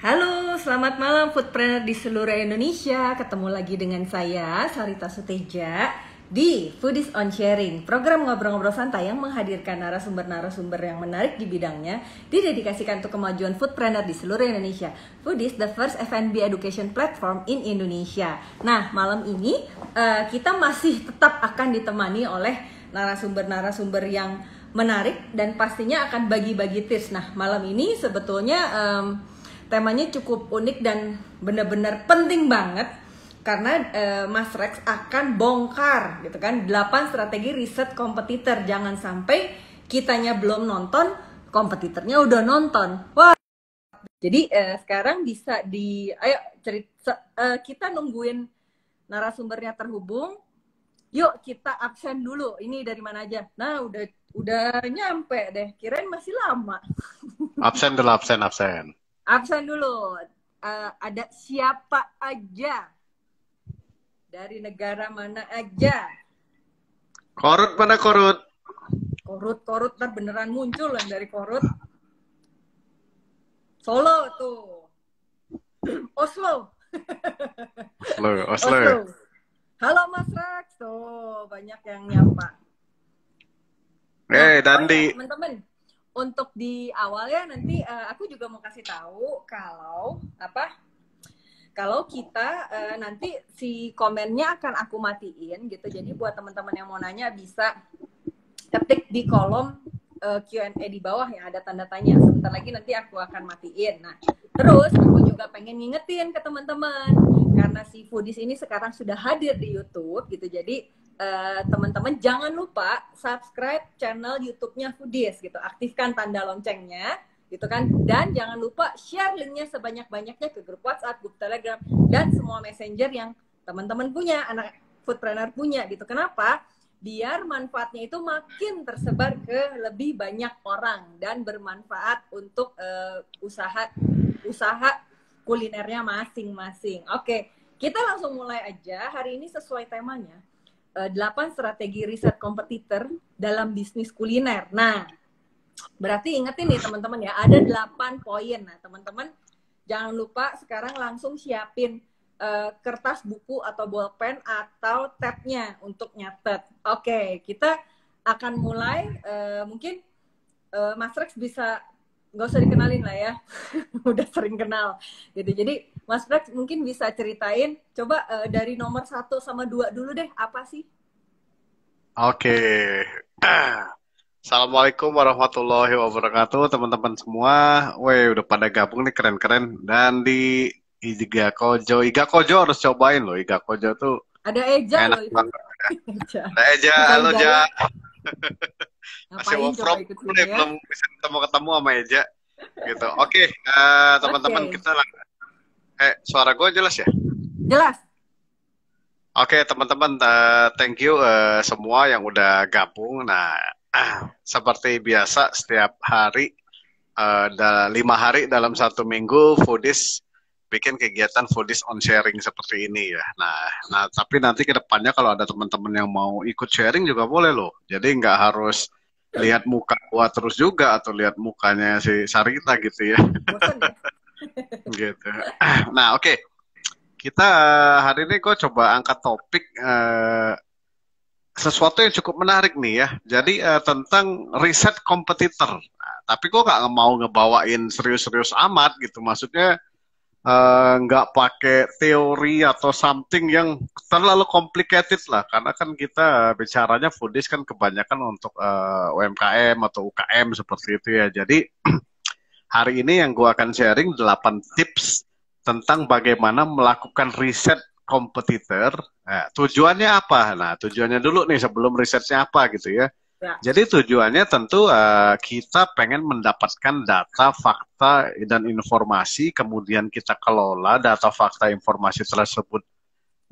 Halo, selamat malam Foodpreneur di seluruh Indonesia. Ketemu lagi dengan saya, Sarita Suteja, di Foodies on Sharing, program ngobrol-ngobrol santai yang menghadirkan narasumber-narasumber yang menarik di bidangnya, didedikasikan untuk kemajuan foodpreneur di seluruh Indonesia. Foodies, the first F&B education platform in Indonesia. Nah, malam ini kita masih tetap akan ditemani oleh narasumber-narasumber yang menarik dan pastinya akan bagi-bagi tips. Nah, malam ini sebetulnya temanya cukup unik dan benar-benar penting banget karena Mas Rex akan bongkar gitu kan 8 strategi riset kompetitor. Jangan sampai kitanya belum nonton, kompetitornya udah nonton. Wah. Jadi sekarang bisa ayo cerita, kita nungguin narasumbernya terhubung. Yuk kita absen dulu. Ini dari mana aja? Nah, udah nyampe deh. Kirain masih lama. Absen dulu, absen. Absen dulu. Ada siapa aja? Dari negara mana aja? Korut mana korut? Korut ntar beneran muncul yang dari Korut. Solo tuh. Oslo. Oslo. Halo Mas Rex. Tuh banyak yang nyapa. Dandi. Teman-teman, untuk di awalnya nanti aku juga mau kasih tahu kalau kita nanti si komennya akan aku matiin gitu. Jadi buat teman-teman yang mau nanya bisa ketik di kolom Q&A di bawah yang ada tanda tanya. Sebentar lagi nanti aku akan matiin. Nah, terus aku juga pengen ngingetin ke teman-teman karena si Foodies ini sekarang sudah hadir di YouTube gitu. Jadi teman-teman jangan lupa subscribe channel YouTube-nya Foodies gitu. Aktifkan tanda loncengnya gitu kan. Dan jangan lupa share linknya sebanyak-banyaknya ke grup WhatsApp, grup Telegram, dan semua messenger yang teman-teman punya, anak foodpreneur punya gitu. Kenapa? Biar manfaatnya itu makin tersebar ke lebih banyak orang dan bermanfaat untuk usaha kulinernya masing-masing. Oke, kita langsung mulai aja. Hari ini sesuai temanya, 8 strategi riset kompetitor dalam bisnis kuliner. Nah, berarti ingetin nih teman-teman ya, ada 8 poin. Nah, teman-teman jangan lupa sekarang langsung siapin kertas, buku, atau bolpen, atau tabnya untuk nyatet. Oke, kita akan mulai. Mungkin Mas Rex bisa, nggak usah dikenalin lah ya, udah sering kenal gitu. Jadi Mas Rex mungkin bisa ceritain, coba dari nomor 1 sama 2 dulu deh, apa sih? Oke. Assalamualaikum warahmatullahi wabarakatuh teman-teman semua. Weh, udah pada gabung nih, keren-keren. Dan di Iga Kojo harus cobain loh. Iga Kojo tuh ada Eja enak loh itu. banget. Ada Eja, halo Ja. Masih work from home nih, belum bisa ketemu sama Eja gitu. Oke, teman-teman kita suara gue jelas ya? Jelas. Oke, teman-teman, thank you semua yang udah gabung. Nah, seperti biasa setiap hari 5 hari dalam 1 minggu Foodies bikin kegiatan Foodies on Sharing seperti ini ya. Nah, tapi nanti ke depannya kalau ada teman-teman yang mau ikut sharing juga boleh loh. Jadi nggak harus lihat muka gua terus juga atau lihat mukanya si Sarita gitu ya. Bosan ya? Gitu. Nah, oke. Kita hari ini kok coba angkat topik sesuatu yang cukup menarik nih ya. Jadi tentang riset kompetitor. Nah, tapi kok nggak mau ngebawain serius-serius amat gitu. Maksudnya nggak pakai teori atau something yang terlalu complicated lah. Karena kan kita bicaranya Foodies kan kebanyakan untuk UMKM atau UKM seperti itu ya. Jadi hari ini yang gue akan sharing 8 tips tentang bagaimana melakukan riset kompetitor. Nah, tujuannya apa? Nah, tujuannya dulu nih sebelum risetnya apa gitu ya. Jadi tujuannya tentu kita pengen mendapatkan data, fakta, dan informasi, kemudian kita kelola data, fakta, informasi tersebut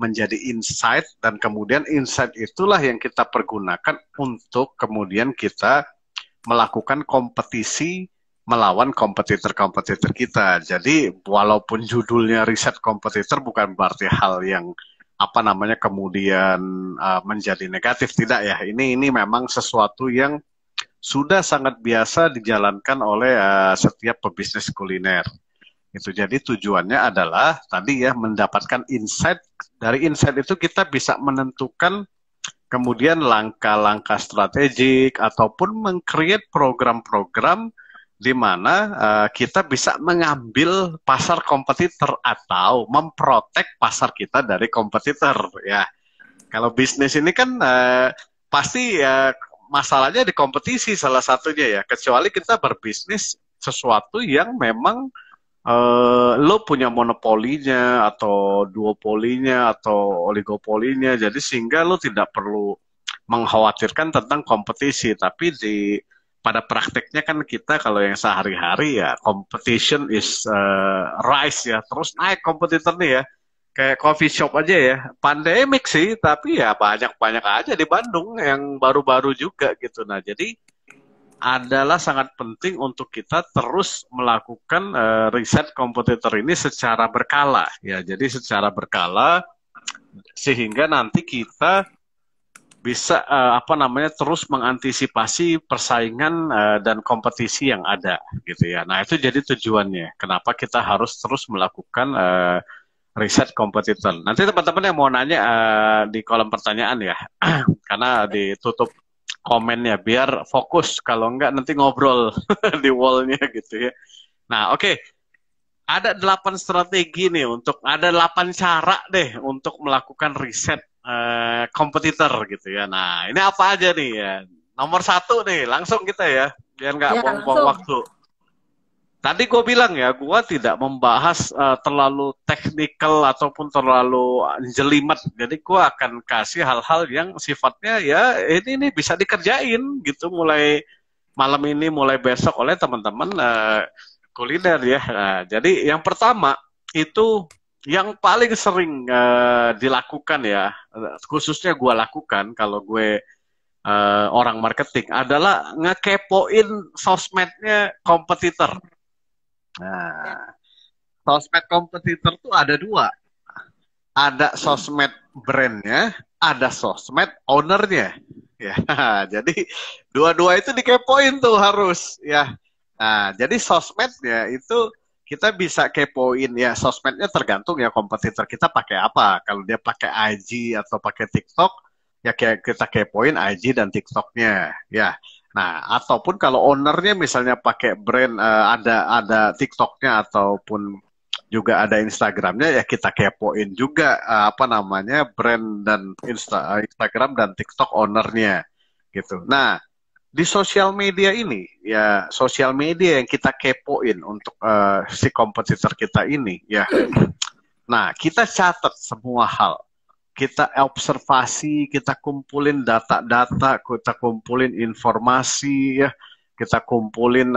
menjadi insight, dan kemudian insight itulah yang kita pergunakan untuk kemudian kita melakukan kompetisi melawan kompetitor-kompetitor kita. Jadi walaupun judulnya riset kompetitor bukan berarti hal yang kemudian menjadi negatif, tidak ya. Ini memang sesuatu yang sudah sangat biasa dijalankan oleh setiap pebisnis kuliner. Itu jadi tujuannya adalah tadi ya mendapatkan insight. Dari insight itu kita bisa menentukan kemudian langkah-langkah strategik ataupun meng-create program-program di mana kita bisa mengambil pasar kompetitor atau memprotek pasar kita dari kompetitor ya. Kalau bisnis ini kan pasti masalahnya di kompetisi salah satunya ya. Kecuali kita berbisnis sesuatu yang memang lo punya monopolinya atau duopolinya atau oligopolinya, jadi sehingga lo tidak perlu mengkhawatirkan tentang kompetisi. Tapi pada prakteknya kan kita kalau yang sehari-hari ya competition is rise ya, terus naik kompetitor nih ya. Kayak coffee shop aja ya, pandemik sih, tapi ya banyak-banyak aja di Bandung yang baru-baru juga gitu. Nah, jadi adalah sangat penting untuk kita terus melakukan riset kompetitor ini secara berkala ya. Jadi secara berkala sehingga nanti kita bisa terus mengantisipasi persaingan dan kompetisi yang ada gitu ya. Nah, itu jadi tujuannya. Kenapa kita harus terus melakukan riset kompetitor. Nanti teman-teman yang mau nanya di kolom pertanyaan ya. Karena ditutup komennya biar fokus, kalau enggak nanti ngobrol di wall-nya gitu ya. Nah, oke. Ada 8 strategi nih ada 8 cara deh untuk melakukan riset kompetitor gitu ya. Nah, ini apa aja nih ya? Nomor 1 nih, langsung kita ya, biar nggak buang-buang waktu. Tadi gue bilang ya, gue tidak membahas terlalu teknikal ataupun terlalu jelimet. Jadi gue akan kasih hal-hal yang sifatnya ya ini bisa dikerjain gitu mulai malam ini, mulai besok oleh teman-teman kuliner ya. Nah, jadi yang pertama itu yang paling sering dilakukan ya, khususnya gue lakukan kalau gue orang marketing adalah ngekepoin sosmednya kompetitor. Nah, sosmed kompetitor tuh ada 2. Ada sosmed brandnya, ada sosmed ownernya. Ya, jadi dua-dua itu dikepoin tuh harus ya. Nah, jadi sosmednya itu kita bisa kepoin ya. Sosmednya tergantung ya kompetitor kita pakai apa. Kalau dia pakai IG atau pakai TikTok, ya kita kepoin IG dan TikToknya ya. Nah, ataupun kalau ownernya misalnya pakai brand ada TikToknya ataupun juga ada Instagramnya, ya kita kepoin juga brand dan Instagram dan TikTok ownernya gitu. Nah, di sosial media ini ya, sosial media yang kita kepoin untuk si kompetitor kita ini ya. Nah, kita catat semua hal. Kita observasi, kita kumpulin data-data, kita kumpulin informasi ya, kita kumpulin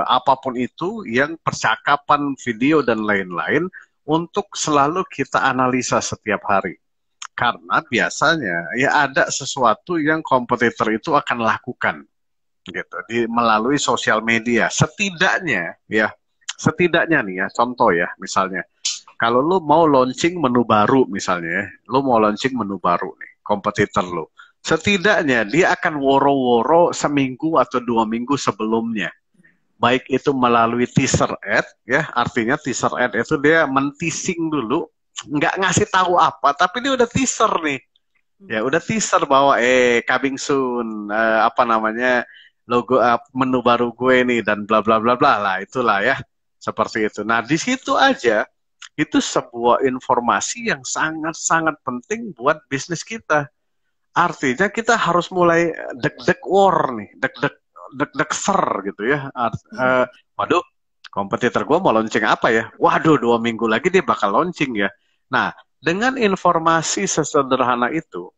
apapun itu yang percakapan, video dan lain-lain untuk selalu kita analisa setiap hari. Karena biasanya ya ada sesuatu yang kompetitor itu akan lakukan gitu melalui sosial media. Setidaknya nih ya, contoh ya, misalnya kalau lu mau launching menu baru misalnya, lu mau launching menu baru nih, kompetitor lu. Setidaknya dia akan woro-woro seminggu atau 2 minggu sebelumnya. Baik itu melalui teaser ad, ya, artinya teaser ad itu dia men-teasing dulu, nggak ngasih tahu apa, tapi dia udah teaser nih. Ya, udah teaser bahwa coming soon, logo menu baru gue nih dan bla bla bla bla lah, itulah ya. Seperti itu. Nah, di situ aja itu sebuah informasi yang sangat-sangat penting buat bisnis kita. Artinya kita harus mulai deg-deg war nih, deg-deg ser gitu ya. Waduh, kompetitor gue mau launching apa ya? Waduh, 2 minggu lagi dia bakal launching ya. Nah, dengan informasi sesederhana itu,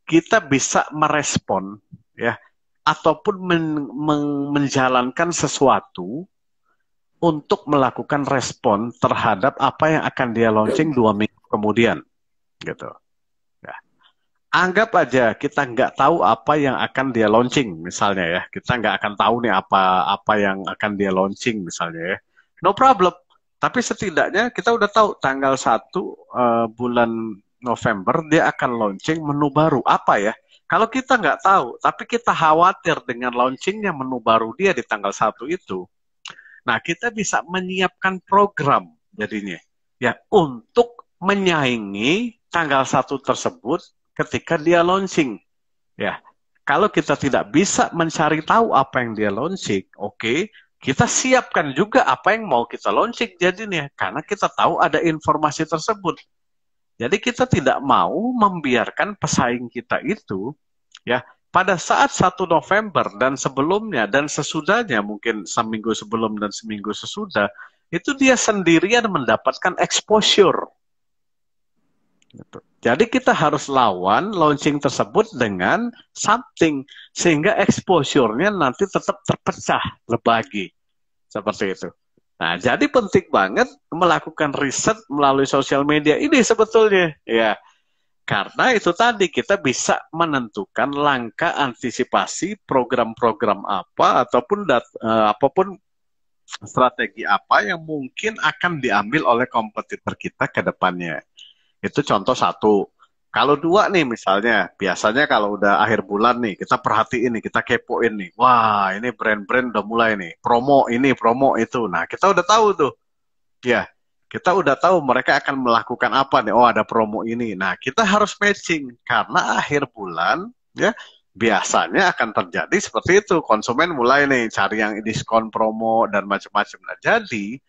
kita bisa merespon ya, ataupun menjalankan sesuatu untuk melakukan respon terhadap apa yang akan dia launching 2 minggu kemudian, gitu. Ya. Anggap aja kita nggak tahu apa yang akan dia launching, misalnya ya. Kita nggak akan tahu nih apa yang akan dia launching, misalnya ya. No problem. Tapi setidaknya kita udah tahu tanggal 1 bulan November dia akan launching menu baru. Apa ya? Kalau kita nggak tahu, tapi kita khawatir dengan launchingnya menu baru dia di tanggal 1 itu, Nah, kita bisa menyiapkan program jadinya ya untuk menyaingi tanggal 1 tersebut ketika dia launching. Ya, kalau kita tidak bisa mencari tahu apa yang dia launching, oke, kita siapkan juga apa yang mau kita launching jadinya, karena kita tahu ada informasi tersebut. Jadi kita tidak mau membiarkan pesaing kita itu, ya, pada saat 1 November dan sebelumnya dan sesudahnya, mungkin seminggu sebelum dan seminggu sesudah, itu dia sendirian mendapatkan exposure. Gitu. Jadi kita harus lawan launching tersebut dengan something sehingga exposure-nya nanti tetap terpecah lebagi seperti itu. Nah, jadi penting banget melakukan riset melalui sosial media ini sebetulnya, ya. Karena itu tadi kita bisa menentukan langkah antisipasi program-program apa ataupun apapun strategi apa yang mungkin akan diambil oleh kompetitor kita ke depannya. Itu contoh satu. Kalau dua nih misalnya, biasanya kalau udah akhir bulan nih, kita perhatiin nih, kita kepoin nih. Wah, ini brand-brand udah mulai nih. Promo ini, promo itu. Nah, kita udah tahu tuh. Ya, kita udah tahu mereka akan melakukan apa nih. Oh, ada promo ini. Nah, kita harus matching. Karena akhir bulan, ya, biasanya akan terjadi seperti itu. Konsumen mulai nih cari yang diskon promo dan macam-macam. Nah, jadi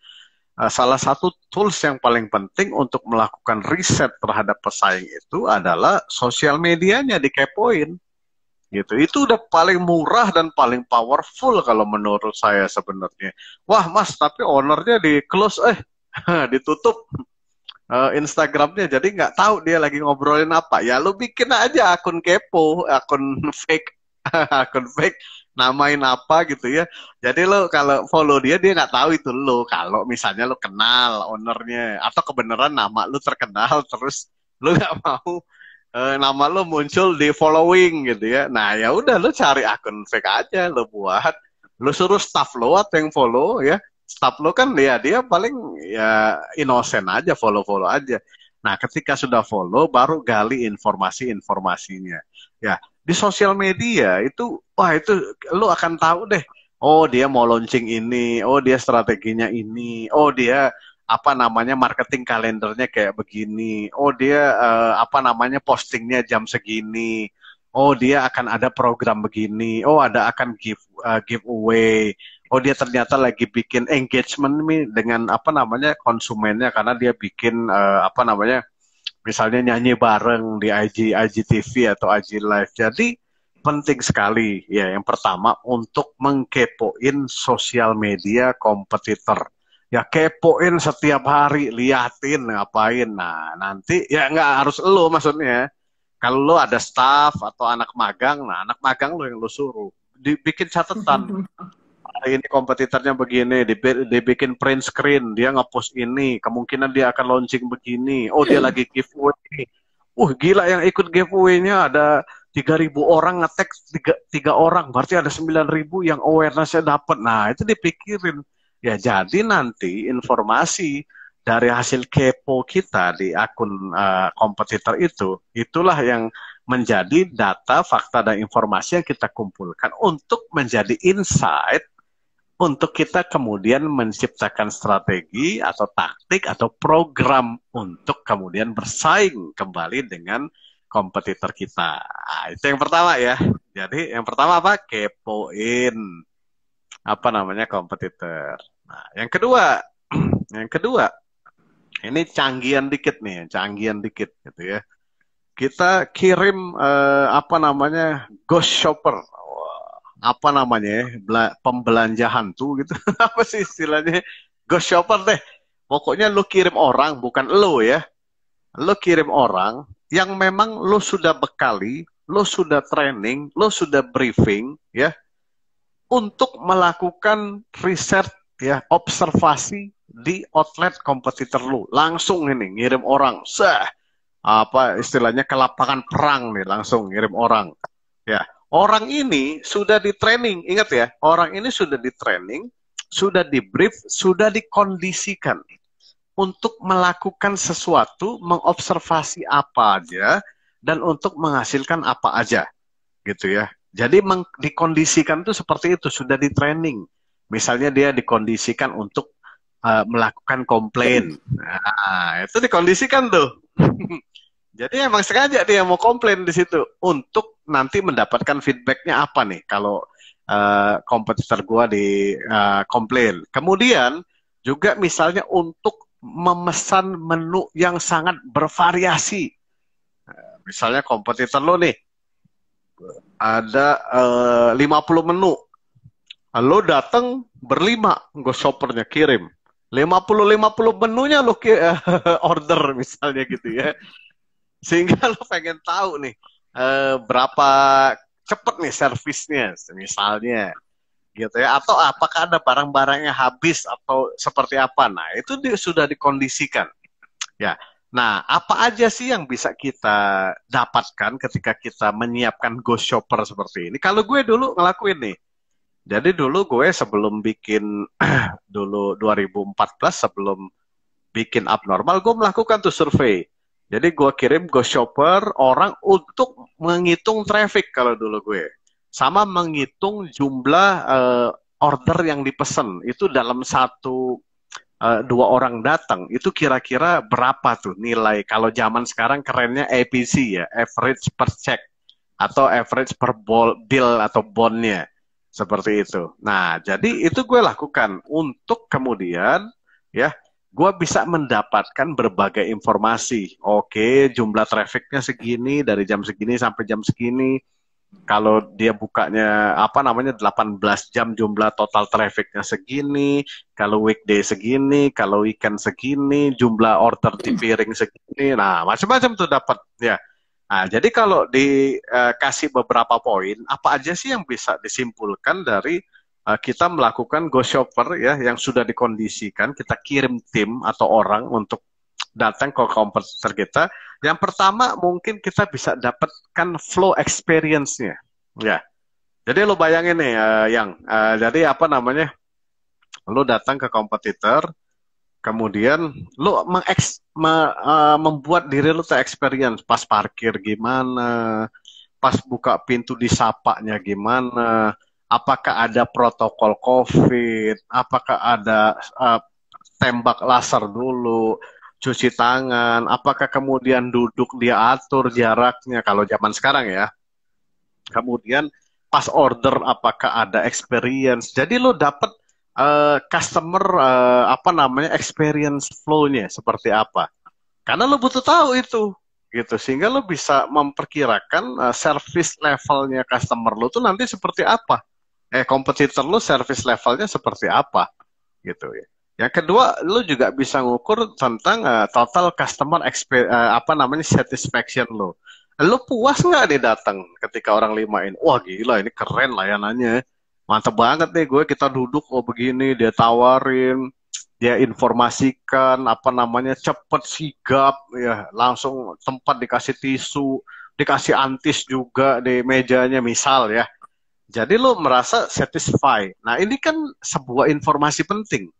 salah satu tools yang paling penting untuk melakukan riset terhadap pesaing itu adalah sosial medianya dikepoin. Gitu. Itu udah paling murah dan paling powerful kalau menurut saya sebenarnya. Wah mas, tapi ownernya di close, ditutup Instagramnya, jadi nggak tahu dia lagi ngobrolin apa. Ya lu bikin aja akun kepo, akun fake, akun fake, namain apa gitu ya. Jadi lo kalau follow dia, dia nggak tahu itu lo. Kalau misalnya lo kenal ownernya, atau kebenaran nama lo terkenal, terus lo nggak mau nama lo muncul di following gitu ya. Nah ya udah lo cari akun fake aja, lo buat, lo suruh staff lo atau yang follow ya. Staff lo kan dia paling ya innocent aja, follow-follow aja. Nah, ketika sudah follow, baru gali informasi-informasinya. Ya, di sosial media itu, wah itu lo akan tahu deh. Oh, dia mau launching ini. Oh, dia strateginya ini. Oh, dia apa namanya marketing kalendernya kayak begini. Oh, dia apa namanya postingnya jam segini. Oh, dia akan ada program begini. Oh, ada akan giveaway. Oh, dia ternyata lagi bikin engagement nih dengan apa namanya konsumennya karena dia bikin apa namanya misalnya nyanyi bareng di IGTV atau IG Live. Jadi penting sekali ya yang pertama untuk mengkepoin sosial media kompetitor. Ya kepoin setiap hari, liatin ngapain. Nah, nanti ya nggak harus lo maksudnya. Kalau lo ada staff atau anak magang, nah anak magang lo yang lo suruh dibikin catatan. Ini kompetitornya begini, dibikin print screen, dia ngepost ini, kemungkinan dia akan launching begini, oh dia lagi giveaway, gila yang ikut giveaway-nya ada 3.000 orang ngetek 3 orang, berarti ada 9.000 yang awareness-nya dapat. Nah itu dipikirin, ya jadi nanti informasi dari hasil kepo kita di akun kompetitor itu, itulah yang menjadi data, fakta, dan informasi yang kita kumpulkan untuk menjadi insight untuk kita kemudian menciptakan strategi atau taktik atau program untuk kemudian bersaing kembali dengan kompetitor kita. Nah, itu yang pertama ya. Jadi yang pertama apa? Kepoin apa namanya kompetitor. Nah, yang kedua, yang kedua ini canggihan dikit nih, canggihan dikit gitu ya. Kita kirim apa namanya ghost shopper. Apa namanya pembelanja hantu gitu apa sih istilahnya ghost shopper deh, pokoknya lu kirim orang, bukan lu ya, lu kirim orang yang memang lu sudah bekali, lu sudah training, lu sudah briefing ya untuk melakukan riset ya, observasi di outlet kompetitor lu, langsung ini ngirim orang apa istilahnya ke lapangan perang nih, langsung ngirim orang ya. Orang ini sudah di training, ingat ya, orang ini sudah di training, sudah di brief, sudah dikondisikan untuk melakukan sesuatu, mengobservasi apa aja, dan untuk menghasilkan apa aja, gitu ya. Jadi dikondisikan itu seperti itu, sudah di training. Misalnya dia dikondisikan untuk melakukan komplain. Nah, itu dikondisikan tuh. Jadi emang sengaja dia mau komplain di situ untuk nanti mendapatkan feedbacknya apa nih kalau kompetitor gua di komplain. Kemudian juga misalnya untuk memesan menu yang sangat bervariasi. Misalnya kompetitor lo nih ada 50 menu. Lo datang berlima, gue shoppernya kirim. 50 menunya lo order misalnya gitu ya. Sehingga lo pengen tahu nih berapa cepet nih servisnya misalnya gitu ya, atau apakah ada barang-barang yang habis atau seperti apa. Nah, itu sudah dikondisikan. Ya. Nah, apa aja sih yang bisa kita dapatkan ketika kita menyiapkan Ghost Shopper seperti ini? Kalau gue dulu ngelakuin nih. Jadi dulu gue sebelum bikin dulu 2014 sebelum bikin Abnormal, gue melakukan tuh survei. Jadi gue kirim Ghost Shopper orang untuk menghitung traffic kalau dulu gue. Sama menghitung jumlah order yang dipesan. Itu dalam dua orang datang, itu kira-kira berapa tuh nilai? Kalau zaman sekarang kerennya APC ya, average per check. Atau average per bill atau bondnya. Seperti itu. Nah, jadi itu gue lakukan untuk kemudian ya gue bisa mendapatkan berbagai informasi. Oke, jumlah trafficnya segini dari jam segini sampai jam segini. Kalau dia bukanya 18 jam jumlah total trafficnya segini. Kalau weekday segini, kalau weekend segini, jumlah order di piring segini. Nah, macam-macam tuh dapat ya. Nah, jadi kalau dikasih beberapa poin, apa aja sih yang bisa disimpulkan dari kita melakukan Ghost Shopper ya yang sudah dikondisikan, kita kirim tim atau orang untuk datang ke kompetitor kita. Yang pertama mungkin kita bisa dapatkan flow experience-nya. Ya. Jadi lo bayangin nih jadi apa namanya? Lo datang ke kompetitor, kemudian lo membuat diri lo ter-experience pas parkir gimana, pas buka pintu disapanya gimana, apakah ada protokol COVID, apakah ada tembak laser dulu, cuci tangan, apakah kemudian duduk dia atur jaraknya kalau zaman sekarang ya. Kemudian pas order apakah ada experience. Jadi lo dapet customer experience flow-nya seperti apa. Karena lo butuh tahu itu gitu sehingga lo bisa memperkirakan service levelnya customer lo tuh nanti seperti apa. Kompetitor lo service levelnya seperti apa gitu ya. Yang kedua, lo juga bisa ngukur tentang total customer satisfaction lo. Lo puas nggak nih datang ketika orang limain? Wah gila ini keren layanannya. Mantap banget nih gue kita duduk begini dia tawarin, dia informasikan cepet sigap ya langsung tempat dikasih tisu, dikasih antis juga di mejanya misal ya. Jadi lo merasa satisfied. Nah ini kan sebuah informasi penting.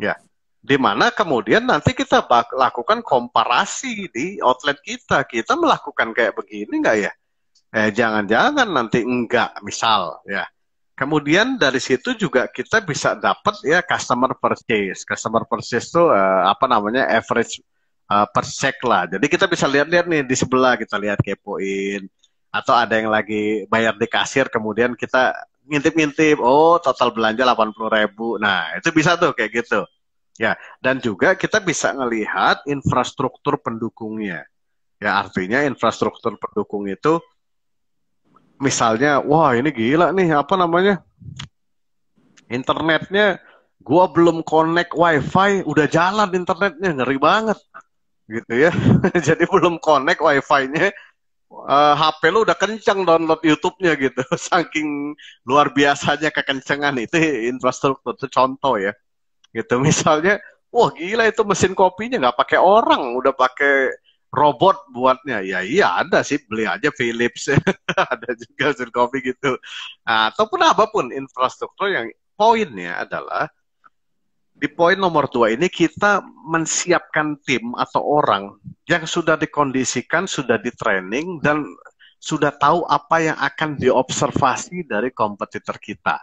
Ya, di mana kemudian nanti kita lakukan komparasi di outlet kita. Kita melakukan kayak begini nggak ya? Jangan-jangan nanti enggak, misal ya. Kemudian dari situ juga kita bisa dapat ya customer purchase. Customer purchase itu average per check lah. Jadi kita bisa lihat-lihat nih di sebelah kita lihat kepoin. Atau ada yang lagi bayar di kasir kemudian kita ngintip-ngintip, oh total belanja 80.000. Nah, itu bisa tuh kayak gitu. Ya, dan juga kita bisa ngelihat infrastruktur pendukungnya. Ya, artinya infrastruktur pendukung itu misalnya, wah ini gila nih, internetnya gua belum connect wifi, udah jalan internetnya, ngeri banget. Gitu ya. Jadi belum connect wifi-nya, HP lu udah kenceng download YouTube-nya gitu. Saking luar biasanya kekencengan itu infrastruktur itu contoh ya. Gitu misalnya, wah gila itu mesin kopinya nggak pakai orang, udah pakai robot buatnya. Ya iya ada sih, beli aja Philips. Ada juga mesin kopi gitu. Nah, ataupun apapun infrastruktur yang poinnya adalah di poin nomor 2 ini kita menyiapkan tim atau orang yang sudah dikondisikan, sudah di-training, dan sudah tahu apa yang akan diobservasi dari kompetitor kita.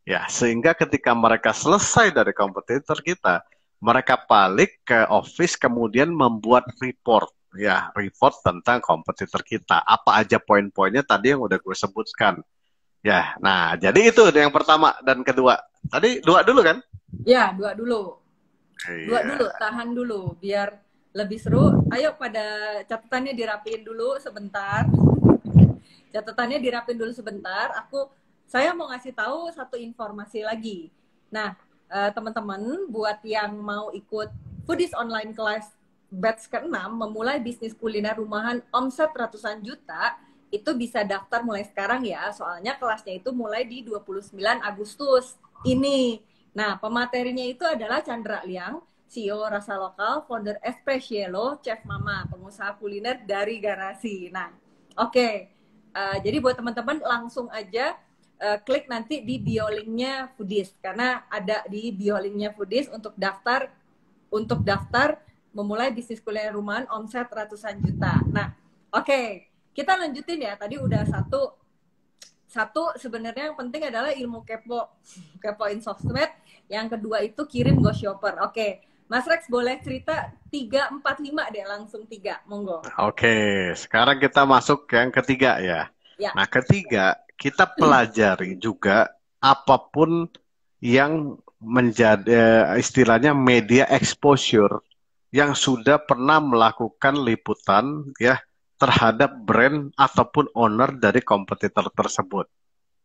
Ya, sehingga ketika mereka selesai dari kompetitor kita, mereka balik ke office kemudian membuat report, ya, report tentang kompetitor kita. Apa aja poin-poinnya tadi yang udah gue sebutkan. Ya, nah jadi itu yang pertama dan kedua. Tadi dua dulu kan? Ya, dua dulu. Dua Iya. dulu, tahan dulu biar lebih seru. Ayo pada catatannya dirapiin dulu sebentar. Catatannya dirapin dulu sebentar. Saya mau ngasih tahu satu informasi lagi. Nah, teman-teman buat yang mau ikut Foodies Online Class batch ke-6 memulai bisnis kuliner rumahan omset ratusan juta, itu bisa daftar mulai sekarang ya. Soalnya kelasnya itu mulai di 29 Agustus ini. Nah, pematerinya itu adalah Chandra Liang, CEO Rasa Lokal, founder Espressielo, Chef Mama, pengusaha kuliner dari Garasi. Nah, oke. Jadi buat teman-teman langsung aja klik nanti di bio linknya Foodies, karena ada di bio linknya Foodies untuk daftar memulai bisnis kuliner rumahan omset ratusan juta. Nah, oke. Kita lanjutin ya. Tadi udah satu sebenarnya yang penting adalah ilmu kepoin sosmed. Yang kedua itu kirim Go Shopper. Oke. Mas Rex boleh cerita 3, 4, 5 deh, langsung 3. Monggo. Oke, sekarang kita masuk yang ketiga ya. Ya. Nah, ketiga, kita pelajari juga apapun yang menjadi istilahnya media exposure yang sudah pernah melakukan liputan ya terhadap brand ataupun owner dari kompetitor tersebut.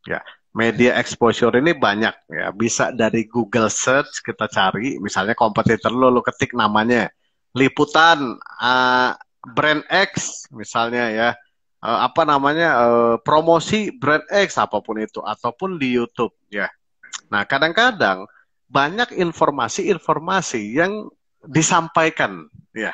Ya, media exposure ini banyak ya, bisa dari Google Search kita cari, misalnya kompetitor lo ketik namanya, liputan brand X misalnya ya, apa namanya promosi brand X apapun itu, ataupun di YouTube ya. Nah, kadang-kadang banyak informasi-informasi yang disampaikan ya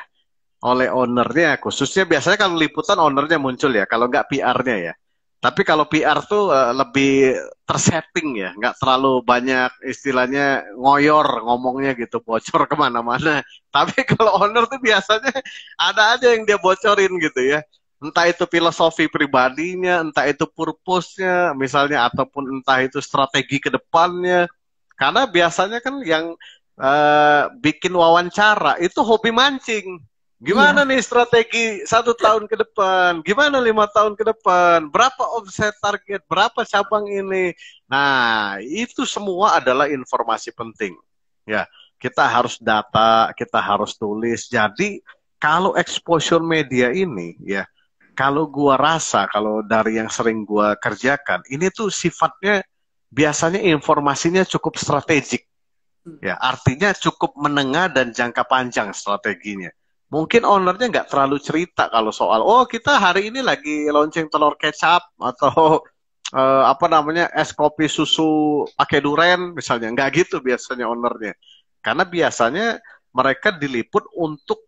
oleh ownernya, khususnya biasanya kalau liputan ownernya muncul ya, kalau nggak PR-nya ya. Tapi kalau PR tuh lebih tersetting ya, nggak terlalu banyak istilahnya ngoyor ngomongnya gitu, bocor kemana-mana. Tapi kalau owner tuh biasanya ada aja yang dia bocorin gitu ya. Entah itu filosofi pribadinya, entah itu purpose-nya, misalnya, ataupun entah itu strategi ke depannya. Karena biasanya kan yang bikin wawancara itu hobi mancing. Gimana Iya. nih strategi 1 tahun ke depan? Gimana 5 tahun ke depan? Berapa omset target? Berapa cabang ini? Nah, itu semua adalah informasi penting. Ya, kita harus data, kita harus tulis. Jadi, kalau exposure media ini, ya, kalau gua rasa, kalau dari yang sering gua kerjakan, ini tuh sifatnya biasanya informasinya cukup strategik. Ya, artinya cukup menengah dan jangka panjang strateginya. Mungkin ownernya nggak terlalu cerita kalau soal, oh kita hari ini lagi launching telur kecap atau apa namanya es kopi susu pakai duren misalnya, nggak gitu biasanya ownernya. Karena biasanya mereka diliput untuk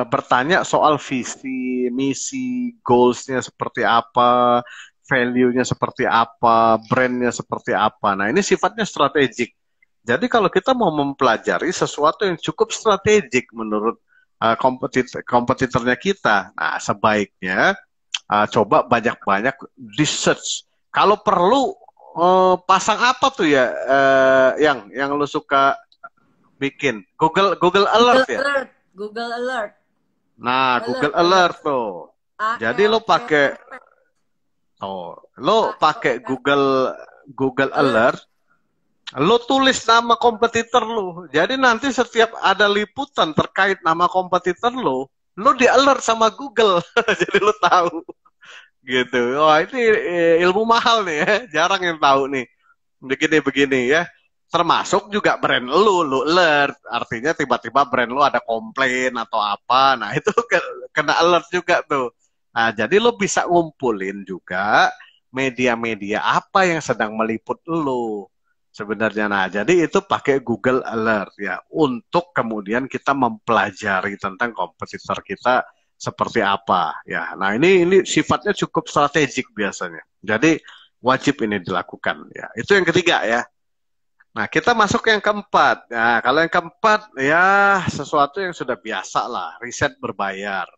bertanya soal visi, misi, goalsnya seperti apa, value-nya seperti apa, brand-nya seperti apa. Nah ini sifatnya strategik. Jadi kalau kita mau mempelajari sesuatu yang cukup strategik menurut kompetitornya kita, nah sebaiknya coba banyak-banyak research. Kalau perlu pasang apa tuh ya, yang lu suka bikin? Google Google Alert ya. Alert. Google Alert. Nah, Google Alert tuh. Jadi lo pakai Google Alert. Lo tulis nama kompetitor lo. Jadi nanti setiap ada liputan terkait nama kompetitor lo di alert sama Google. Jadi lo tahu. Gitu. Wah, ini ilmu mahal nih ya. Jarang yang tahu nih. Begini-begini ya. Termasuk juga brand lo alert. Artinya tiba-tiba brand lo ada komplain atau apa. Nah, itu kena alert juga tuh. Nah, jadi lo bisa ngumpulin juga media-media apa yang sedang meliput lo sebenarnya. Nah, jadi itu pakai Google Alert ya untuk kemudian kita mempelajari tentang kompetitor kita seperti apa ya. Nah, ini sifatnya cukup strategik biasanya. Jadi wajib ini dilakukan ya. Itu yang ketiga ya. Nah, kita masuk yang keempat. Nah, kalau yang keempat ya sesuatu yang sudah biasa lah, riset berbayar.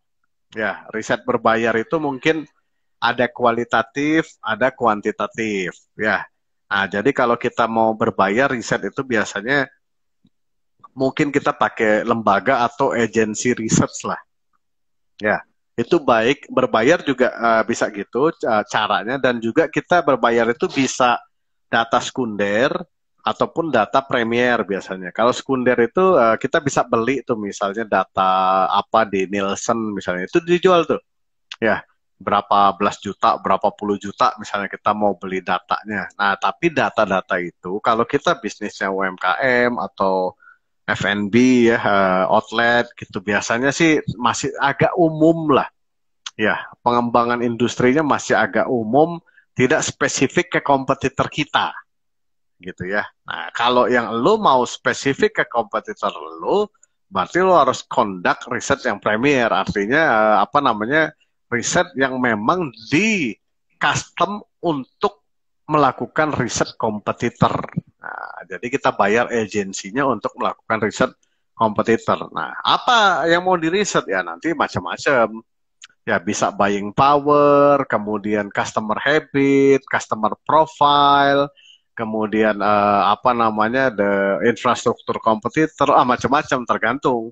Ya, riset berbayar itu mungkin ada kualitatif, ada kuantitatif ya. Nah, jadi kalau kita mau berbayar riset itu biasanya mungkin kita pakai lembaga atau agensi research lah. Ya, itu baik. Berbayar juga bisa gitu caranya. Dan juga kita berbayar itu bisa data sekunder ataupun data premier biasanya. Kalau sekunder itu kita bisa beli tuh misalnya data apa di Nielsen misalnya. Itu dijual tuh. Ya, berapa belas juta, berapa puluh juta misalnya kita mau beli datanya. Nah, tapi data-data itu kalau kita bisnisnya UMKM atau F&B ya, outlet gitu biasanya sih masih agak umum lah. Ya, pengembangan industrinya masih agak umum, tidak spesifik ke kompetitor kita gitu ya. Nah, kalau yang lo mau spesifik ke kompetitor lo, berarti lo harus conduct riset yang premier, artinya apa namanya riset yang memang di custom untuk melakukan riset kompetitor. Nah, jadi kita bayar agensinya untuk melakukan riset kompetitor. Nah, apa yang mau diriset ya nanti macam-macam. Ya bisa buying power, kemudian customer habit, customer profile, kemudian apa namanya the infrastruktur kompetitor, macam-macam tergantung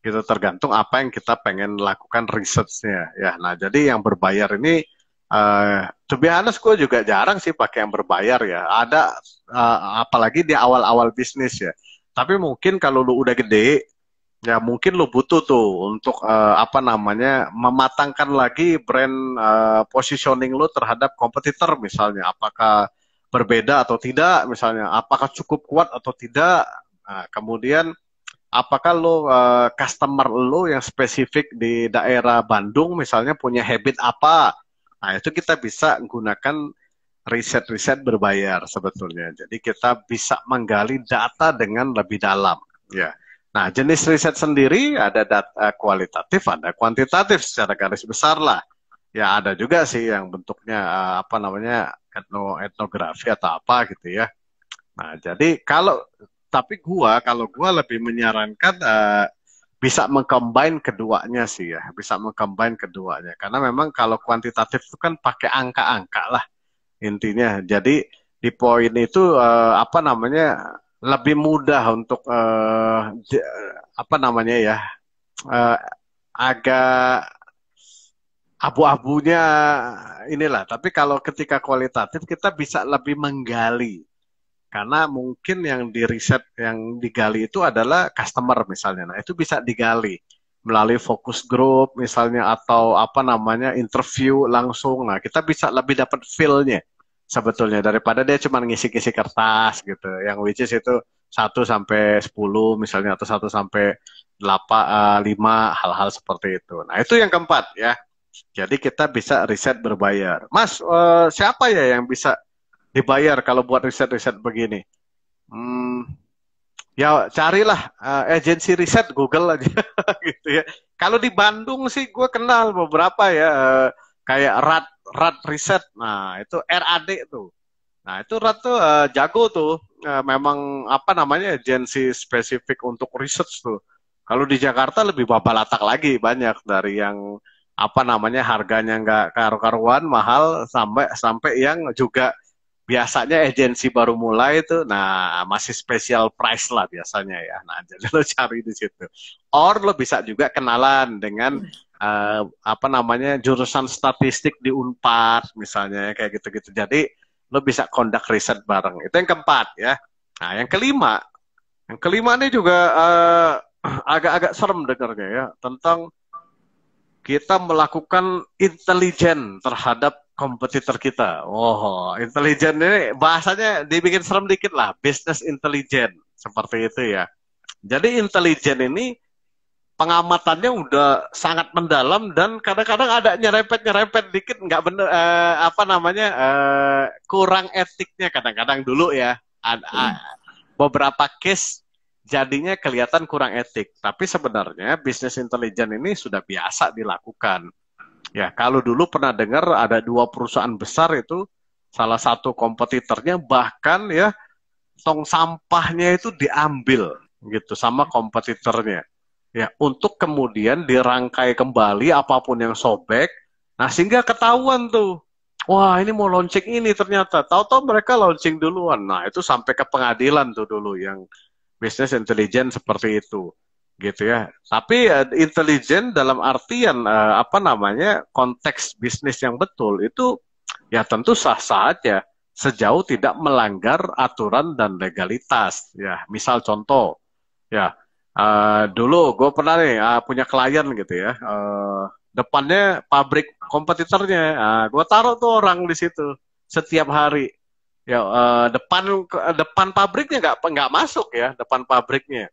gitu tergantung apa yang kita pengen lakukan researchnya ya. Nah jadi yang berbayar ini to be honest gue juga jarang sih pakai yang berbayar ya. Ada apalagi di awal-awal bisnis ya. Tapi mungkin kalau lu udah gede ya mungkin lo butuh tuh untuk apa namanya mematangkan lagi brand positioning lo terhadap kompetitor misalnya apakah berbeda atau tidak misalnya apakah cukup kuat atau tidak. Nah, kemudian apakah lo customer lo yang spesifik di daerah Bandung misalnya punya habit apa. Nah itu kita bisa gunakan riset-riset berbayar sebetulnya. Jadi kita bisa menggali data dengan lebih dalam ya. Nah, jenis riset sendiri ada data kualitatif, ada kuantitatif secara garis besar lah. Ya, ada juga sih yang bentuknya apa namanya etnografi atau apa gitu ya. Nah, jadi kalau gua lebih menyarankan bisa mengcombine keduanya sih ya, bisa mengcombine keduanya. Karena memang kalau kuantitatif itu kan pakai angka-angka lah intinya. Jadi di poin itu apa namanya lebih mudah untuk apa namanya ya eh, agak abu-abunya inilah. Tapi kalau ketika kualitatif kita bisa lebih menggali karena mungkin yang di riset yang digali itu adalah customer misalnya. Nah itu bisa digali melalui focus group misalnya atau apa namanya interview langsung. Nah kita bisa lebih dapat feel-nya sebetulnya daripada dia cuma ngisi-ngisi kertas gitu. Yang which is itu 1 sampai 10 misalnya atau 1 sampai 8, 5 hal-hal seperti itu. Nah itu yang keempat ya. Jadi kita bisa riset berbayar. Mas, siapa ya yang bisa dibayar kalau buat riset-riset begini? Hmm, ya carilah agensi riset Google aja gitu ya. Kalau di Bandung sih gue kenal beberapa ya kayak RAD Riset. Nah, itu RAD tuh. Nah, itu RAD tuh jago tuh. Memang apa namanya agensi spesifik untuk research tuh. Kalau di Jakarta lebih babalatak lagi banyak dari yang apa namanya harganya nggak karu-karuan mahal sampai sampai yang juga biasanya agensi baru mulai itu, nah masih special price lah biasanya ya. Nah jadi lo cari di situ. Or lo bisa juga kenalan dengan apa namanya jurusan statistik di Unpad misalnya kayak gitu-gitu. Jadi lo bisa conduct riset bareng. Itu yang keempat ya. Nah yang kelima ini juga agak-agak serem dengarnya ya tentang kita melakukan intelijen terhadap kompetitor kita. Oh, intelijen ini bahasanya dibikin serem dikit lah, business intelligence seperti itu ya. Jadi intelijen ini pengamatannya udah sangat mendalam dan kadang-kadang ada nyerempet-nyerempet dikit nggak bener apa namanya kurang etiknya kadang-kadang dulu ya. Ada beberapa case jadinya kelihatan kurang etik. Tapi sebenarnya bisnis intelijen ini sudah biasa dilakukan. Ya, kalau dulu pernah dengar ada 2 perusahaan besar itu, salah satu kompetitornya bahkan ya tong sampahnya itu diambil gitu sama kompetitornya. Ya, untuk kemudian dirangkai kembali apapun yang sobek. Nah, sehingga ketahuan tuh. Wah, ini mau launching ini ternyata. Tahu-tahu mereka launching duluan. Nah, itu sampai ke pengadilan tuh dulu yang bisnis intelijen seperti itu. Gitu ya. Tapi intelijen dalam artian apa namanya? Konteks bisnis yang betul itu ya tentu sah-sah aja sejauh tidak melanggar aturan dan legalitas. Ya, misal contoh, ya dulu gue pernah nih punya klien gitu ya. Depannya pabrik kompetitornya, gue taruh tuh orang di situ setiap hari. Ya depan pabriknya nggak masuk ya depan pabriknya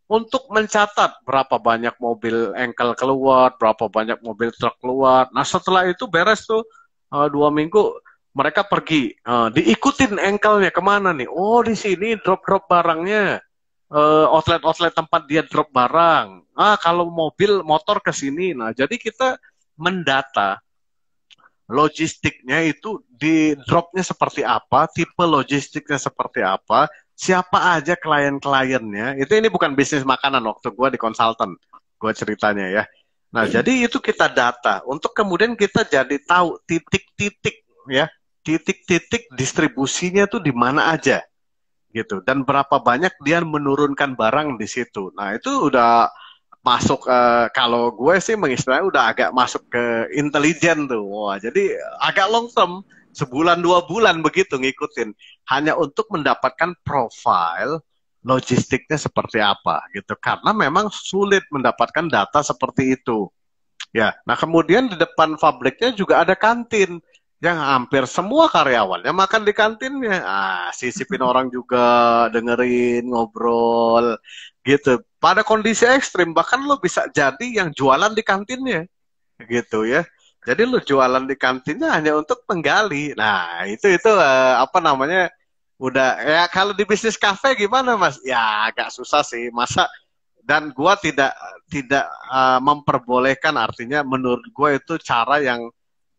untuk mencatat berapa banyak mobil engkel keluar, berapa banyak mobil truk keluar. Nah setelah itu beres tuh 2 minggu mereka pergi, diikutin engkelnya kemana nih? Oh di sini drop barangnya, outlet tempat dia drop barang. Kalau mobil motor ke sini. Nah jadi kita mendata logistiknya itu di dropnya seperti apa, tipe logistiknya seperti apa, siapa aja klien-kliennya. Itu ini bukan bisnis makanan waktu gue di konsultan, gue ceritanya ya. Nah, jadi itu kita data untuk kemudian kita jadi tahu titik-titik ya, titik-titik distribusinya tuh di mana aja gitu dan berapa banyak dia menurunkan barang di situ. Nah, itu udah masuk kalau gue sih mengistilahnya udah agak masuk ke intelijen tuh. Wah, jadi agak long term, sebulan 2 bulan begitu ngikutin hanya untuk mendapatkan profil logistiknya seperti apa gitu. Karena memang sulit mendapatkan data seperti itu. Ya, nah kemudian di depan pabriknya juga ada kantin yang hampir semua karyawannya makan di kantinnya. Sisipin orang juga dengerin ngobrol gitu. Pada kondisi ekstrim bahkan lo bisa jadi yang jualan di kantinnya gitu ya. Jadi lo jualan di kantinnya hanya untuk menggali. Nah, itu apa namanya? Udah ya kalau di bisnis kafe gimana, Mas? Ya agak susah sih. Masa dan gua tidak memperbolehkan artinya menurut gua itu cara yang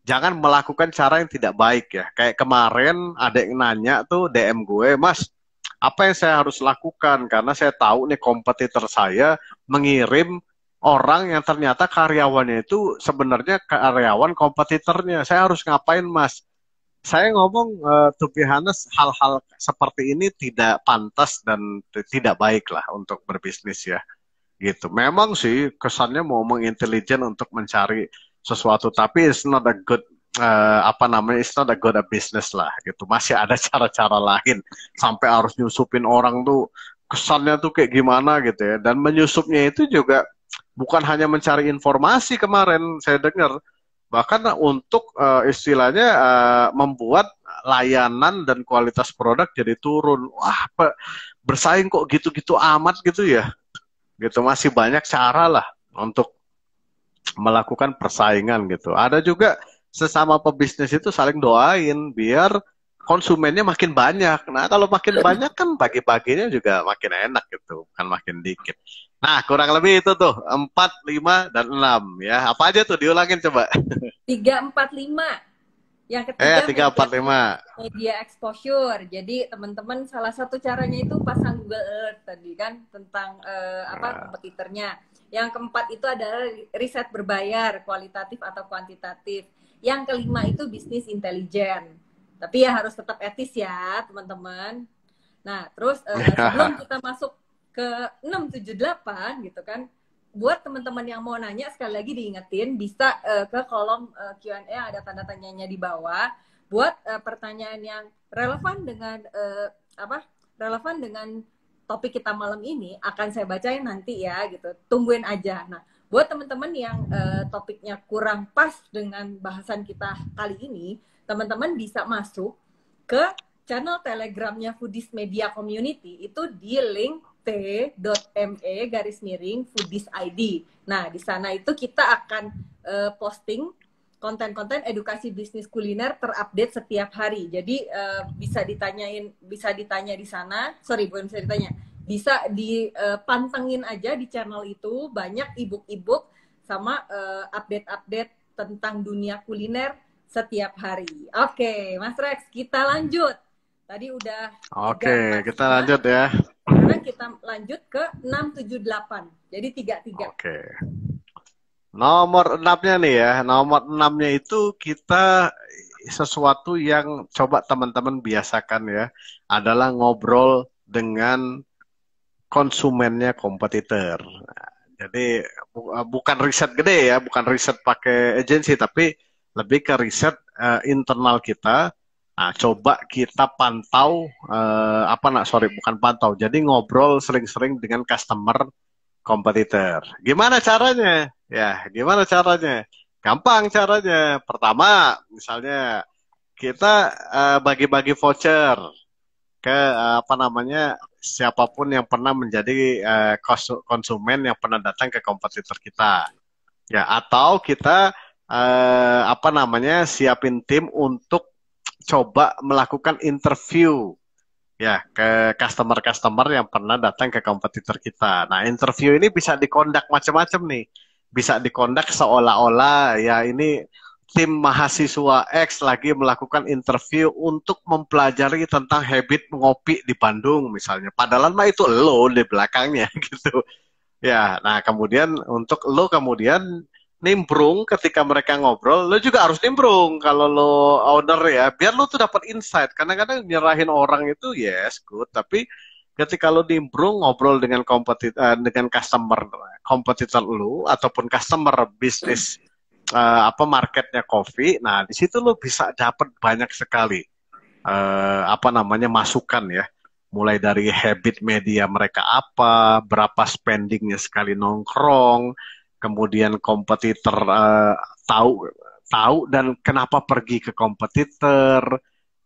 jangan melakukan cara yang tidak baik ya. Kayak kemarin ada yang nanya tuh DM gue, Mas, apa yang saya harus lakukan? Karena saya tahu nih kompetitor saya mengirim orang yang ternyata karyawannya itu sebenarnya karyawan kompetitornya. Saya harus ngapain, Mas? Saya ngomong, to be honest, hal-hal seperti ini tidak pantas dan tidak baik lah untuk berbisnis ya gitu. Memang sih kesannya mau mengintelijen untuk mencari sesuatu, tapi it's not a good apa namanya, it's not a good a business lah gitu. Masih ada cara-cara lain sampai harus nyusupin orang tuh kesannya tuh kayak gimana gitu ya. Dan menyusupnya itu juga bukan hanya mencari informasi kemarin saya dengar, bahkan untuk istilahnya membuat layanan dan kualitas produk jadi turun. Wah, bersaing kok gitu-gitu amat gitu ya gitu. Masih banyak cara lah untuk melakukan persaingan gitu. Ada juga sesama pebisnis itu saling doain biar konsumennya makin banyak. Nah, kalau makin banyak kan bagi-baginya juga makin enak gitu, bukan makin dikit. Nah, kurang lebih itu tuh 4, 5, dan 6 ya. Apa aja tuh diulangin coba. 3, 4, 5. Yang ketiga 3, 4, 5. media exposure. Jadi teman-teman salah satu caranya itu pasang Google Earth tadi kan tentang kompetitornya. Yang keempat itu adalah riset berbayar, kualitatif atau kuantitatif. Yang kelima itu bisnis intelijen. Tapi ya harus tetap etis ya teman-teman. Nah terus sebelum kita masuk ke 6, 7, 8 gitu kan, buat teman-teman yang mau nanya sekali lagi diingetin bisa ke kolom Q&A, ada tanda tanyanya di bawah buat pertanyaan yang relevan dengan relevan dengan topik kita malam ini akan saya bacain nanti ya gitu, tungguin aja. Nah buat teman-teman yang topiknya kurang pas dengan bahasan kita kali ini, teman-teman bisa masuk ke channel telegramnya Foodies Media Community, itu di link t.me/foodies_id. Nah, di sana itu kita akan posting konten-konten edukasi bisnis kuliner terupdate setiap hari. Jadi bisa ditanya di sana. Sorry, bukan bisa ditanya. Bisa dipantengin aja di channel itu, banyak ebook-ebook sama update-update tentang dunia kuliner setiap hari. Oke, Mas Rex, kita lanjut. Tadi udah. Oke, kita lanjut ya. Sekarang kita lanjut ke 6, 7, 8. Jadi 3. Oke. Nomor 6-nya nih ya. Nomor 6-nya itu kita sesuatu yang coba teman-teman biasakan ya, adalah ngobrol dengan konsumennya kompetitor. Nah, jadi bukan riset gede ya, bukan riset pakai agensi, tapi lebih ke riset internal kita. Nah, coba kita pantau bukan pantau. Jadi ngobrol sering-sering dengan customer kompetitor. Gimana caranya? Ya, gimana caranya? Gampang caranya. Pertama, misalnya kita bagi-bagi voucher ke siapapun yang pernah menjadi konsumen yang pernah datang ke kompetitor kita. Ya, atau kita siapin tim untuk coba melakukan interview ya ke customer-customer yang pernah datang ke kompetitor kita. Nah, interview ini bisa dikondak macam-macam nih. Bisa dikondak seolah-olah ya ini tim mahasiswa X lagi melakukan interview untuk mempelajari tentang habit ngopi di Bandung misalnya. Padahal mah itu lo di belakangnya gitu. Ya, nah kemudian untuk lo kemudian nimbrung ketika mereka ngobrol, lo juga harus nimbrung kalau lo owner ya, biar lo tuh dapat insight. Kadang-kadang nyerahin orang itu yes good, tapi ketika lo nimbrung ngobrol dengan dengan customer kompetitor lo ataupun customer bisnis marketnya kopi, nah di situ lo bisa dapat banyak sekali masukan ya. Mulai dari habit media mereka apa, berapa spendingnya sekali nongkrong, kemudian kompetitor tahu dan kenapa pergi ke kompetitor,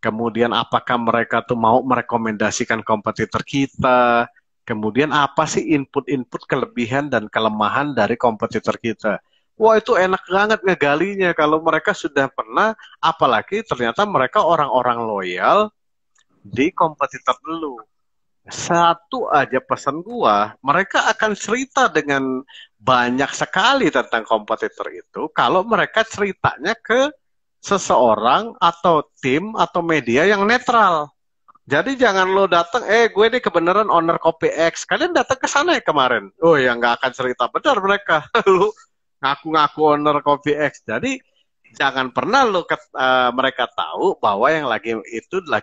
kemudian apakah mereka tuh mau merekomendasikan kompetitor kita, kemudian apa sih input-input kelebihan dan kelemahan dari kompetitor kita. Wah, itu enak banget ngegalinya kalau mereka sudah pernah, apalagi ternyata mereka orang-orang loyal di kompetitor dulu. Satu aja pesan gua, mereka akan cerita dengan banyak sekali tentang kompetitor itu kalau mereka ceritanya ke seseorang atau tim atau media yang netral. Jadi jangan lo datang, gue ini kebenaran owner Kopi X. Kalian datang ke sana ya kemarin. Oh ya nggak akan cerita benar mereka. Lu ngaku-ngaku owner Kopi X. Jadi jangan pernah mereka tahu bahwa yang lagi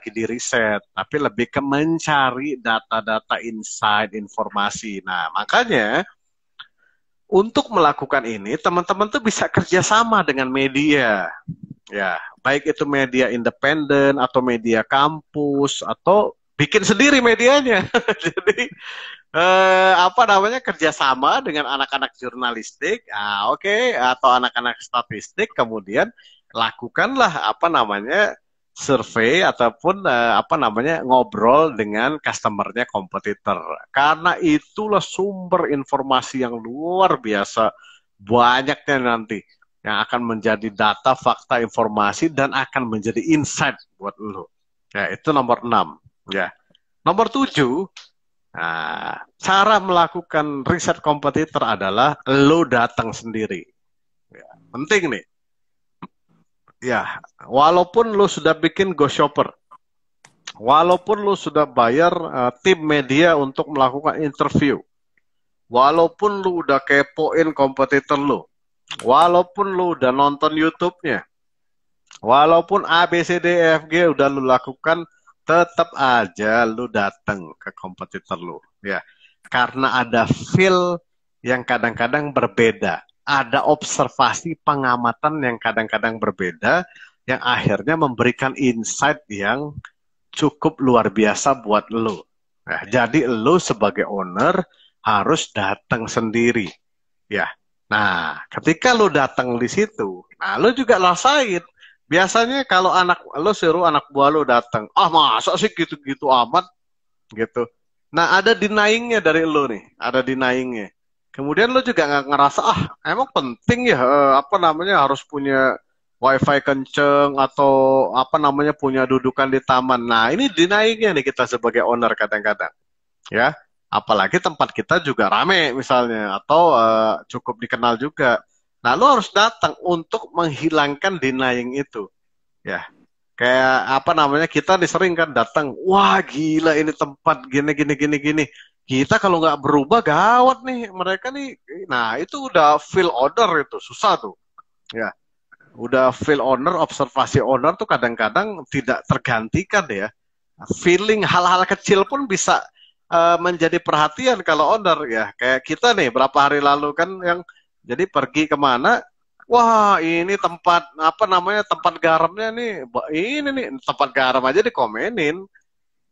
di riset, tapi lebih ke mencari data-data insight, informasi. Nah, makanya untuk melakukan ini, teman-teman tuh bisa kerjasama dengan media. Ya, baik itu media independen atau media kampus atau bikin sendiri medianya. Jadi kerjasama dengan anak-anak jurnalistik, atau anak-anak statistik, kemudian lakukanlah survei ataupun ngobrol dengan customernya kompetitor, karena itulah sumber informasi yang luar biasa banyaknya nanti yang akan menjadi data, fakta, informasi dan akan menjadi insight buat lo. Ya, itu nomor 6 ya. Nomor 7, nah, cara melakukan riset kompetitor adalah lo datang sendiri. Ya, penting nih. Ya, walaupun lo sudah bikin Go Shopper, walaupun lo sudah bayar tim media untuk melakukan interview, walaupun lo udah kepoin kompetitor lo, walaupun lo udah nonton YouTube-nya, walaupun A, B, C, D, E, F, G udah lo lakukan, tetap aja lu datang ke kompetitor lu ya, karena ada feel yang kadang-kadang berbeda, ada observasi pengamatan yang kadang-kadang berbeda yang akhirnya memberikan insight yang cukup luar biasa buat lu. Nah, jadi lu sebagai owner harus datang sendiri ya. Nah, ketika lu datang di situ, nah lu juga rasain. Biasanya kalau lo suruh anak buah lo datang, masa sih gitu-gitu amat gitu. Nah, ada denyingnya dari lo nih, ada denyingnya. Kemudian lo juga nggak ngerasa, emang penting ya harus punya wifi kenceng atau punya dudukan di taman. Nah, ini denyingnya nih kita sebagai owner kadang-kadang, ya. Apalagi tempat kita juga rame misalnya atau cukup dikenal juga. Nah, lo harus datang untuk menghilangkan denying itu. Ya, kayak kita sering kan datang, wah gila ini tempat gini. Kita kalau nggak berubah gawat nih, mereka nih. Nah, itu udah fill order itu, susah tuh. Ya. Udah feel owner, observasi owner tuh kadang-kadang tidak tergantikan ya. Feeling hal-hal kecil pun bisa menjadi perhatian kalau owner ya. Kayak kita nih berapa hari lalu kan yang jadi pergi kemana, wah ini tempat apa namanya tempat garamnya nih, ini nih tempat garam aja dikomenin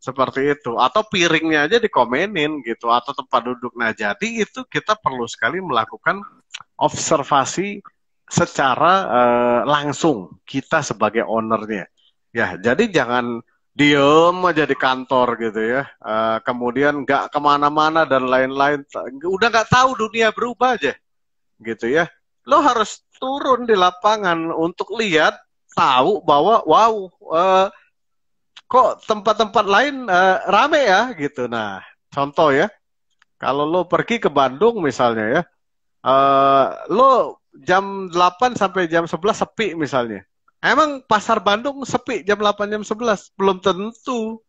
seperti itu, atau piringnya aja dikomenin gitu, atau tempat duduk. Nah jadi itu kita perlu sekali melakukan observasi secara langsung kita sebagai ownernya. Ya, jadi jangan diem aja di kantor gitu ya. Kemudian nggak kemana-mana dan lain-lain. Udah nggak tahu dunia berubah aja gitu ya. Lo harus turun di lapangan untuk lihat, tahu bahwa wow, kok tempat-tempat lain rame ya gitu. Nah, contoh ya, kalau lo pergi ke Bandung misalnya ya, lo jam 8 sampai jam 11 sepi misalnya. Emang pasar Bandung sepi jam 8 jam 11? Belum tentu.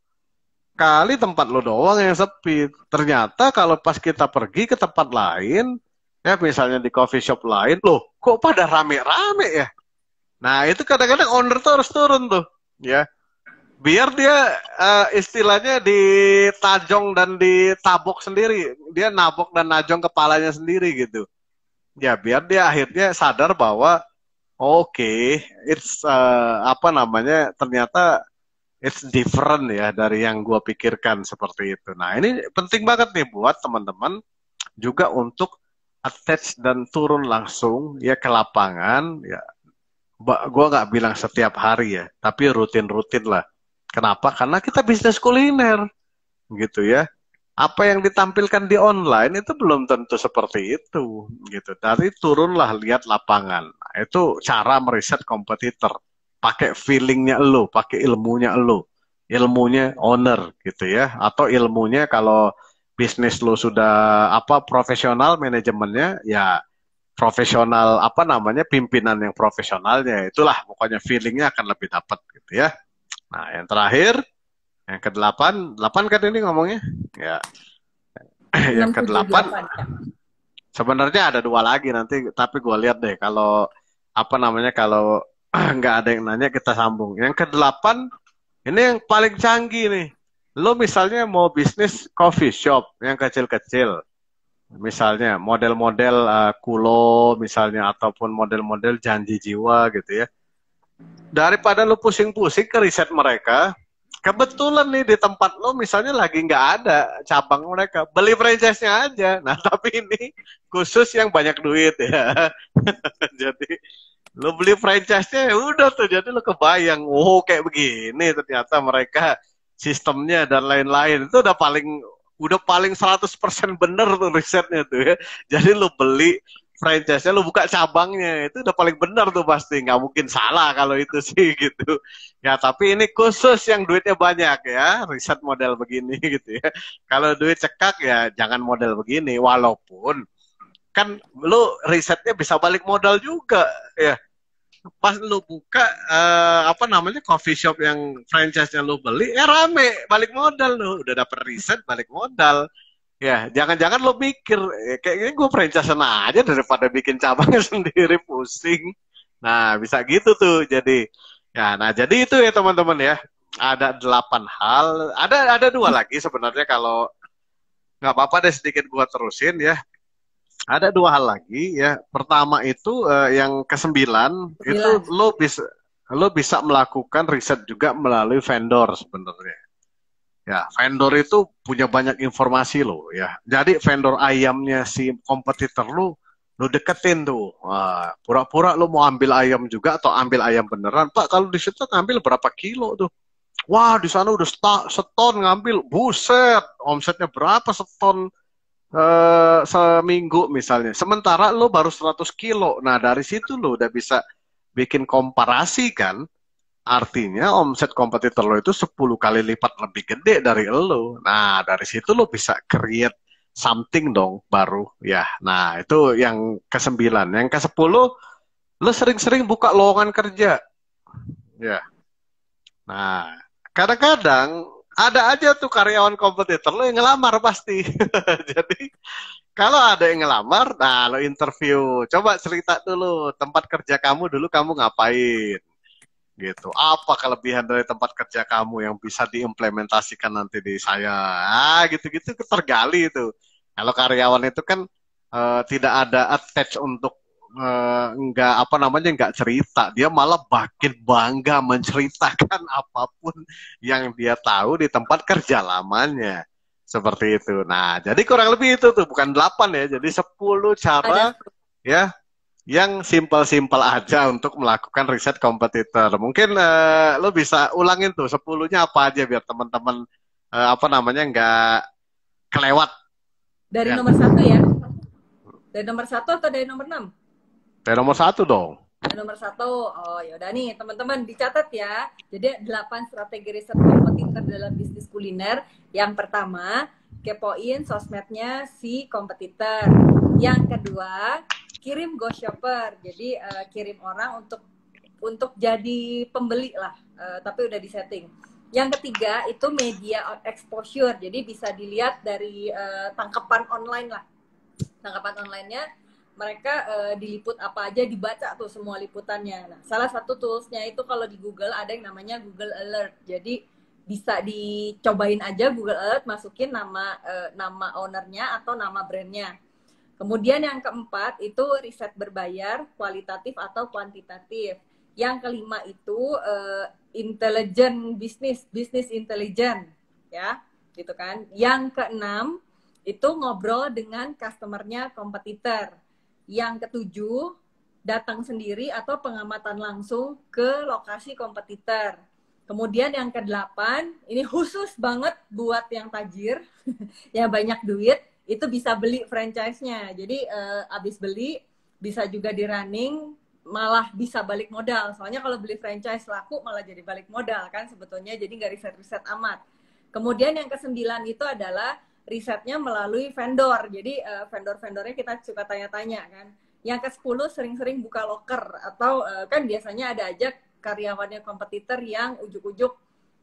Kali tempat lo doang yang sepi. Ternyata kalau pas kita pergi ke tempat lain, ya misalnya di coffee shop lain, loh kok pada rame-rame ya? Nah itu kadang-kadang owner tuh harus turun tuh, ya. Biar dia istilahnya ditajong dan ditabok sendiri. Dia nabok dan najong kepalanya sendiri gitu. Ya biar dia akhirnya sadar bahwa oke, it's apa namanya ternyata it's different ya dari yang gua pikirkan seperti itu. Nah ini penting banget nih buat teman-teman juga untuk attach dan turun langsung ya ke lapangan ya. Gua nggak bilang setiap hari ya, tapi rutin-rutin lah. Kenapa? Karena kita bisnis kuliner gitu ya. Apa yang ditampilkan di online itu belum tentu seperti itu gitu. Dari turunlah lihat lapangan. Nah, itu cara meriset kompetitor. Pakai feelingnya lo, pakai ilmunya lo, ilmunya owner gitu ya. Atau ilmunya kalau bisnis lo sudah apa profesional manajemennya ya profesional apa namanya pimpinan yang profesionalnya itulah pokoknya feelingnya akan lebih dapat gitu ya. Nah yang terakhir yang kedelapan, delapan kan ini ngomongnya ya. Yang kedelapan 678 ya. sebenarnya ada dua lagi nanti, tapi gue lihat deh kalau apa namanya kalau nggak ada yang nanya kita sambung. Yang kedelapan ini yang paling canggih nih. Lo misalnya mau bisnis coffee shop yang kecil-kecil, misalnya model-model kulo misalnya ataupun model-model janji jiwa gitu ya. Daripada lo pusing-pusing ke riset mereka, kebetulan nih di tempat lo misalnya lagi nggak ada cabang mereka, beli franchise-nya aja. Nah tapi ini khusus yang banyak duit ya. Jadi lo beli franchise-nya ya udah tuh, jadi lo kebayang, oh kayak begini ternyata mereka sistemnya dan lain-lain itu udah paling 100% bener tuh risetnya tuh ya. Jadi lo beli franchise-nya, lo buka cabangnya, itu udah paling benar tuh pasti, nggak mungkin salah kalau itu sih gitu. Ya tapi ini khusus yang duitnya banyak ya, riset model begini gitu ya. Kalau duit cekak ya jangan model begini, walaupun kan lo risetnya bisa balik modal juga ya. Pas lu buka apa namanya coffee shop yang franchise-nya lu beli, rame balik modal lu, udah dapet riset balik modal. Ya, jangan-jangan lo mikir, kayaknya gue franchise aja daripada bikin cabangnya sendiri pusing. Nah, bisa gitu tuh. Jadi, ya, nah jadi itu ya teman-teman ya. Ada 8 hal. Ada dua lagi sebenarnya kalau nggak apa-apa deh sedikit gue terusin ya. Ada 2 hal lagi ya. Pertama itu yang kesembilan itu Bilang. lo bisa melakukan riset juga melalui vendor sebenarnya. Ya, vendor itu punya banyak informasi lo ya. Jadi vendor ayamnya si kompetitor lu deketin tuh. Wah, pura-pura lu mau ambil ayam juga atau ambil ayam beneran. Pak, kalau di situ ngambil berapa kilo tuh? Wah, di sana udah seton ngambil. Buset, omsetnya berapa seton seminggu misalnya. Sementara lu baru 100 kilo. Nah, dari situ lu udah bisa bikin komparasi kan. Artinya omset kompetitor lo itu 10 kali lipat lebih gede dari lo. Nah, dari situ lo bisa create something dong baru ya. Nah, itu yang ke-9. Yang ke-10, lo sering-sering buka lowongan kerja. Ya. Nah, kadang-kadang ada aja tuh karyawan kompetitor lo yang ngelamar pasti. Jadi Kalau ada yang ngelamar, nah lo interview. Coba cerita dulu tempat kerja kamu dulu kamu ngapain gitu. Apa kelebihan dari tempat kerja kamu yang bisa diimplementasikan nanti di saya? Gitu-gitu tergali itu. Kalau karyawan itu kan tidak ada attach untuk nggak apa namanya nggak cerita. Dia malah makin bangga menceritakan apapun yang dia tahu di tempat kerja lamanya. Seperti itu. Nah, jadi kurang lebih itu tuh, bukan 8 ya. Jadi 10 cara Ada ya yang simpel-simpel aja untuk melakukan riset kompetitor. Mungkin lo bisa ulangin tuh 10-nya apa aja biar teman-teman apa namanya nggak kelewat. dari Ya. nomor 1 ya. Dari nomor 1 atau dari nomor 6? Dari nomor 1 dong. Nomor 1, oh yaudah nih teman-teman dicatat ya. Jadi 8 strategi riset kompetitor dalam bisnis kuliner. Yang pertama, kepoin sosmednya si kompetitor. Yang kedua, kirim ghost shopper. Jadi kirim orang untuk jadi pembeli lah, tapi udah disetting. Yang ketiga itu media exposure. Jadi bisa dilihat dari tangkapan online lah. Tangkapan online-nya mereka diliput apa aja, dibaca tuh semua liputannya. Nah, salah satu toolsnya itu kalau di Google ada yang namanya Google Alert. Jadi bisa dicobain aja Google Alert, masukin nama ownernya atau nama brandnya. Kemudian yang keempat itu riset berbayar, kualitatif atau kuantitatif. Yang kelima itu intelligent business intelligence, ya, gitu kan. Yang keenam itu ngobrol dengan customernya kompetitor. Yang ketujuh, datang sendiri atau pengamatan langsung ke lokasi kompetitor. Kemudian yang kedelapan, ini khusus banget buat yang tajir, yang banyak duit, itu bisa beli franchise-nya. Jadi abis beli, bisa juga di running, malah bisa balik modal. Soalnya kalau beli franchise laku, malah jadi balik modal kan sebetulnya, jadi nggak riset-riset amat. Kemudian yang kesembilan itu adalah risetnya melalui vendor. Jadi vendor-vendornya kita suka tanya-tanya kan. Yang ke-10 sering-sering buka loker atau kan biasanya ada aja karyawannya kompetitor yang ujuk-ujuk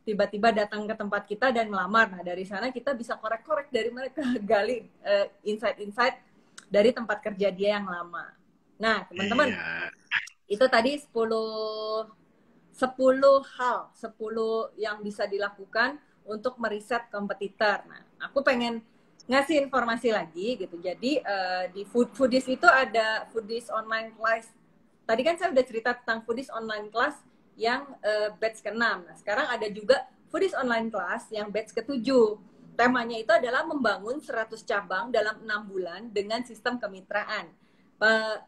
tiba-tiba datang ke tempat kita dan ngelamar. Nah, dari sana kita bisa korek-korek dari mereka, gali insight-insight dari tempat kerja dia yang lama. Nah, teman-teman, itu tadi 10 hal, 10 yang bisa dilakukan untuk meriset kompetitor. Nah, aku pengen ngasih informasi lagi gitu. Jadi di Foodies itu ada Foodies online class. Tadi kan saya udah cerita tentang Foodies online class yang batch ke-6. Nah, sekarang ada juga Foodies online class yang batch ke-7. Temanya itu adalah membangun 100 cabang dalam 6 bulan dengan sistem kemitraan.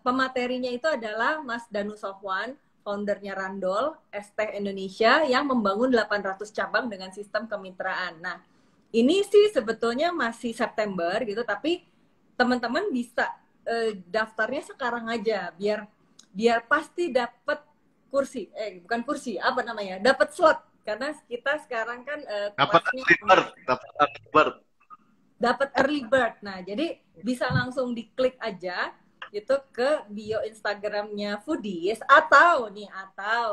Pematerinya itu adalah Mas Danu Sofwan, foundernya Randol, ST Indonesia, yang membangun 800 cabang dengan sistem kemitraan. Nah, ini sih sebetulnya masih September gitu, tapi teman-teman bisa daftarnya sekarang aja, biar pasti dapat kursi, bukan kursi, apa namanya, dapat slot, karena kita sekarang kan dapat early bird. Nah, jadi bisa langsung diklik aja itu ke bio Instagramnya Foodies, atau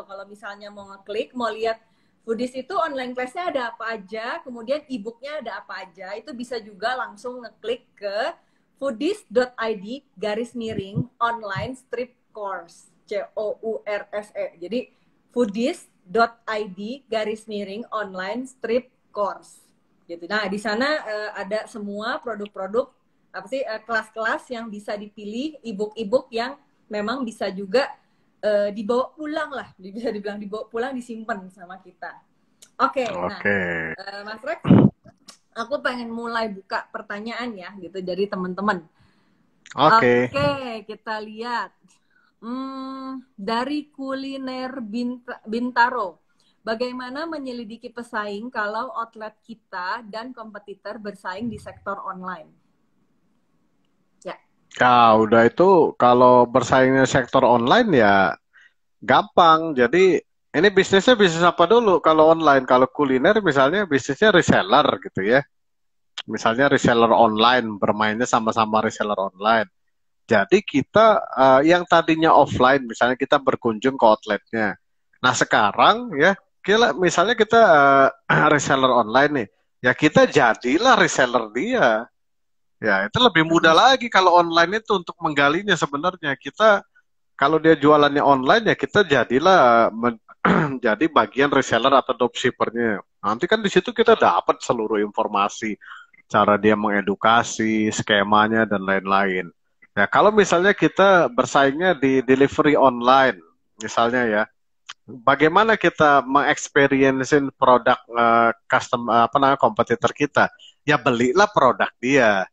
kalau misalnya mau ngeklik, mau lihat Foodies itu online class-nya ada apa aja, kemudian e-book-nya ada apa aja, itu bisa juga langsung ngeklik ke foodies.id/online strip course, COURSE. Jadi foodies.id/online strip course gitu. Nah, di sana ada semua produk-produk kelas-kelas yang bisa dipilih, e-book yang memang bisa juga dibawa pulang lah, bisa dibilang dibawa pulang, disimpan sama kita. Oke. Nah, Mas Rex, aku pengen mulai buka pertanyaan ya gitu dari teman-teman. Oke, kita lihat dari Kuliner Bintaro. Bagaimana menyelidiki pesaing kalau outlet kita dan kompetitor bersaing di sektor online? Ya, udah itu kalau bersaingnya sektor online ya gampang. Jadi ini bisnisnya bisnis apa dulu? Kalau online, kalau kuliner misalnya bisnisnya reseller gitu ya. Misalnya reseller online, bermainnya sama-sama reseller online. Jadi kita yang tadinya offline, misalnya kita berkunjung ke outletnya. Nah sekarang ya, misalnya kita reseller online nih, ya kita jadilah reseller dia. Ya, itu lebih mudah Mm-mm. lagi kalau online itu untuk menggalinya sebenarnya. Kita kalau dia jualannya online ya kita jadilah jadi bagian reseller atau dropshippernya. Nanti kan di situ kita dapat seluruh informasi, cara dia mengedukasi, skemanya dan lain-lain. Ya, kalau misalnya kita bersaingnya di delivery online, misalnya ya, bagaimana kita mengexperiencing produk custom apa namanya kompetitor kita? Ya belilah produk dia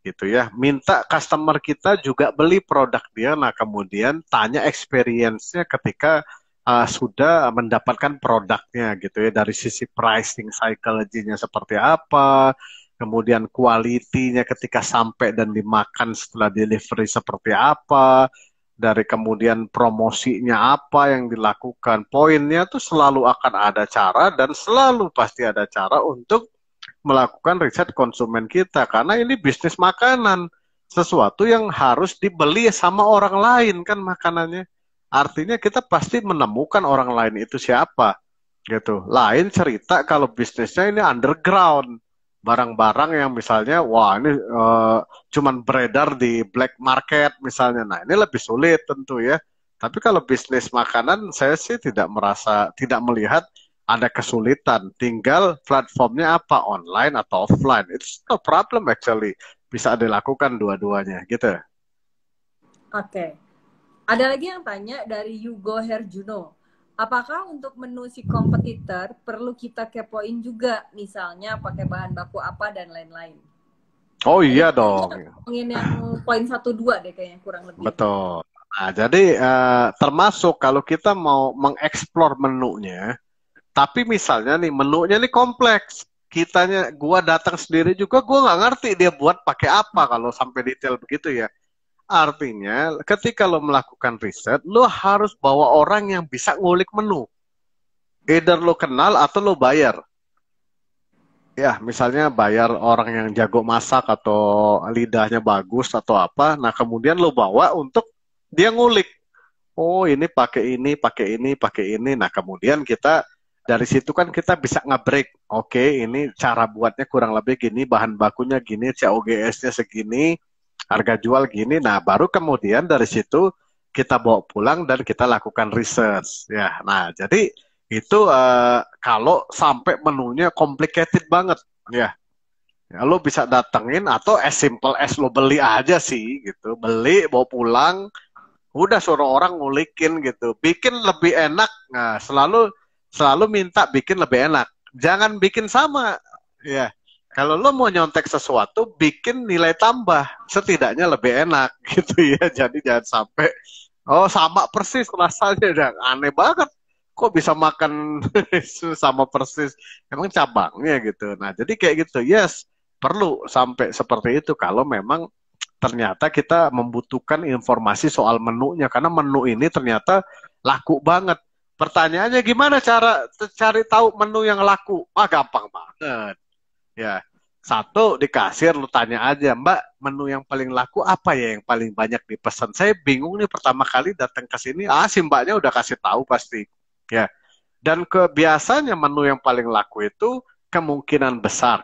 gitu ya. Minta customer kita juga beli produk dia. Nah, kemudian tanya experience-nya ketika sudah mendapatkan produknya gitu ya. Dari sisi pricing psychology-nya seperti apa, kemudian quality-nya ketika sampai dan dimakan setelah delivery seperti apa, dari kemudian promosinya apa yang dilakukan. Poinnya tuh selalu akan ada cara dan selalu pasti ada cara untuk melakukan riset konsumen kita karena ini bisnis makanan, sesuatu yang harus dibeli sama orang lain kan makanannya. Artinya kita pasti menemukan orang lain itu siapa gitu. Lain cerita kalau bisnisnya ini underground, barang-barang yang misalnya wah ini cuman beredar di black market misalnya. Nah, ini lebih sulit tentu ya. Tapi kalau bisnis makanan saya sih tidak melihat ada kesulitan. Tinggal platformnya apa, online atau offline. It's no problem actually. Bisa dilakukan dua-duanya gitu. Oke. Ada lagi yang tanya dari Yugo Herjuno. Apakah untuk menu si kompetitor perlu kita kepoin juga, misalnya pakai bahan baku apa dan lain-lain? Oh Nah, ini iya kayaknya dong. ngomongin yang poin 1-2 deh kayaknya kurang lebih. Betul. Nah, jadi termasuk kalau kita mau mengeksplor menunya, tapi misalnya nih menunya nih kompleks. Gua datang sendiri juga, gua nggak ngerti dia buat pakai apa kalau sampai detail begitu ya. Artinya, ketika lo melakukan riset, lo harus bawa orang yang bisa ngulik menu. Either lo kenal atau lo bayar. Ya, misalnya bayar orang yang jago masak atau lidahnya bagus atau apa. Nah, kemudian lo bawa untuk dia ngulik. Oh, ini pakai ini, pakai ini, pakai ini. Nah, kemudian kita dari situ kan kita bisa nge-break. Oke, ini cara buatnya kurang lebih gini, bahan bakunya gini, COGS-nya segini, harga jual gini. Nah, baru kemudian dari situ kita bawa pulang dan kita lakukan research. Ya, nah jadi itu kalau sampai menunya complicated banget, ya, ya lo bisa datengin atau as simple as lo beli aja sih, gitu. Beli, bawa pulang, udah suruh orang ngulikin gitu. Bikin lebih enak. Nah, selalu selalu minta bikin lebih enak. Jangan bikin sama. Ya. Kalau lo mau nyontek sesuatu, bikin nilai tambah. Setidaknya lebih enak gitu ya. Jadi jangan sampai oh sama persis rasanya dan aneh banget. Kok bisa makan sama persis? Emang cabangnya gitu. Nah, jadi kayak gitu. Yes, perlu sampai seperti itu kalau memang ternyata kita membutuhkan informasi soal menunya karena menu ini ternyata laku banget. Pertanyaannya gimana cara cari tahu menu yang laku? Ah gampang banget. Ya, satu di kasir lu tanya aja, Mbak, menu yang paling laku apa ya yang paling banyak dipesan? Saya bingung nih pertama kali datang ke sini. Ah, si Mbaknya udah kasih tahu pasti. Ya, dan kebiasaannya menu yang paling laku itu kemungkinan besar,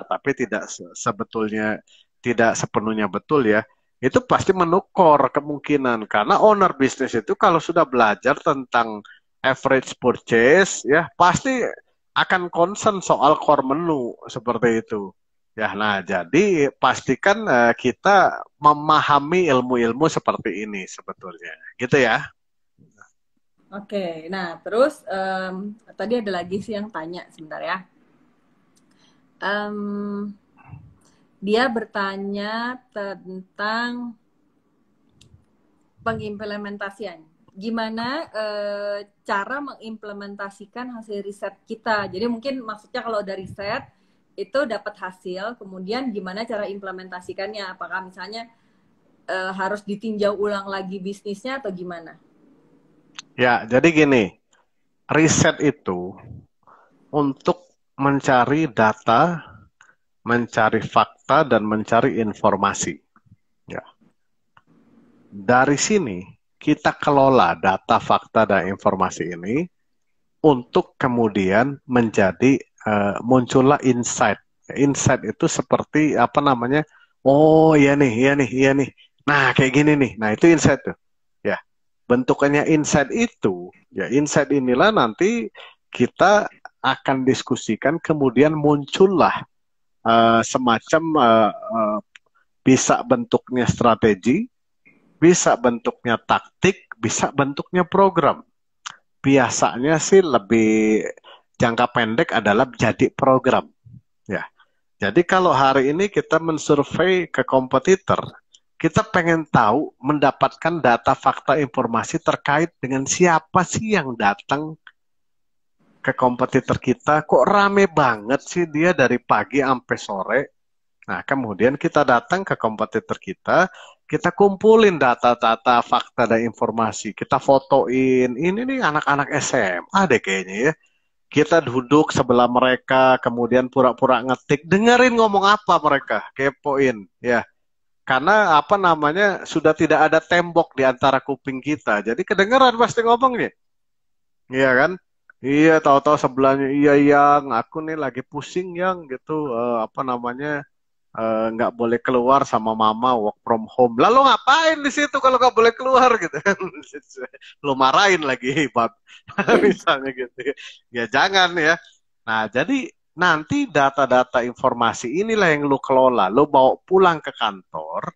tapi tidak sebetulnya tidak sepenuhnya betul ya. Itu pasti menu core kemungkinan karena owner bisnis itu kalau sudah belajar tentang average purchase ya pasti akan concern soal core menu seperti itu. Ya, nah jadi pastikan kita memahami ilmu-ilmu seperti ini sebetulnya, gitu ya. Oke, nah terus tadi ada lagi sih yang tanya sebentar ya. Em, dia bertanya tentang pengimplementasian. Gimana cara mengimplementasikan hasil riset kita? Jadi mungkin maksudnya kalau udah riset itu dapat hasil, kemudian gimana cara implementasikannya? Apakah misalnya harus ditinjau ulang lagi bisnisnya atau gimana? Ya, jadi gini, riset itu untuk mencari data, mencari fakta, dan mencari informasi. Ya. Dari sini, kita kelola data, fakta, dan informasi ini untuk kemudian menjadi muncullah insight Insight itu seperti apa namanya? Oh iya nih, iya nih, iya nih. Nah kayak gini nih. Nah itu insight tuh. Ya, bentukannya insight itu, ya insight inilah nanti kita akan diskusikan, kemudian muncullah semacam bisa bentuknya strategi, bisa bentuknya taktik, bisa bentuknya program. Biasanya sih lebih jangka pendek adalah jadi program. Ya, jadi kalau hari ini kita mensurvei ke kompetitor, kita pengen tahu, mendapatkan data, fakta, informasi terkait dengan siapa sih yang datang ke kompetitor kita. Kok rame banget sih dia dari pagi sampai sore. Nah, kemudian kita datang ke kompetitor kita kumpulin data-data, fakta, dan informasi. Kita fotoin, ini nih anak-anak SMA deh kayaknya ya. Kita duduk sebelah mereka, kemudian pura-pura ngetik, dengerin ngomong apa mereka, kepoin, ya. Karena apa namanya, sudah tidak ada tembok di antara kuping kita, jadi kedengeran pasti ngomongnya, iya kan? Iya, tahu-tahu sebelahnya, iya yang, aku nih lagi pusing yang gitu, apa namanya, nggak boleh keluar sama mama, work from home. Lalu ngapain di situ kalau nggak boleh keluar gitu kan? Lo marahin lagi, Bab. Misalnya gitu. Ya jangan ya. Nah, jadi nanti data-data informasi inilah yang lo kelola. Lo bawa pulang ke kantor,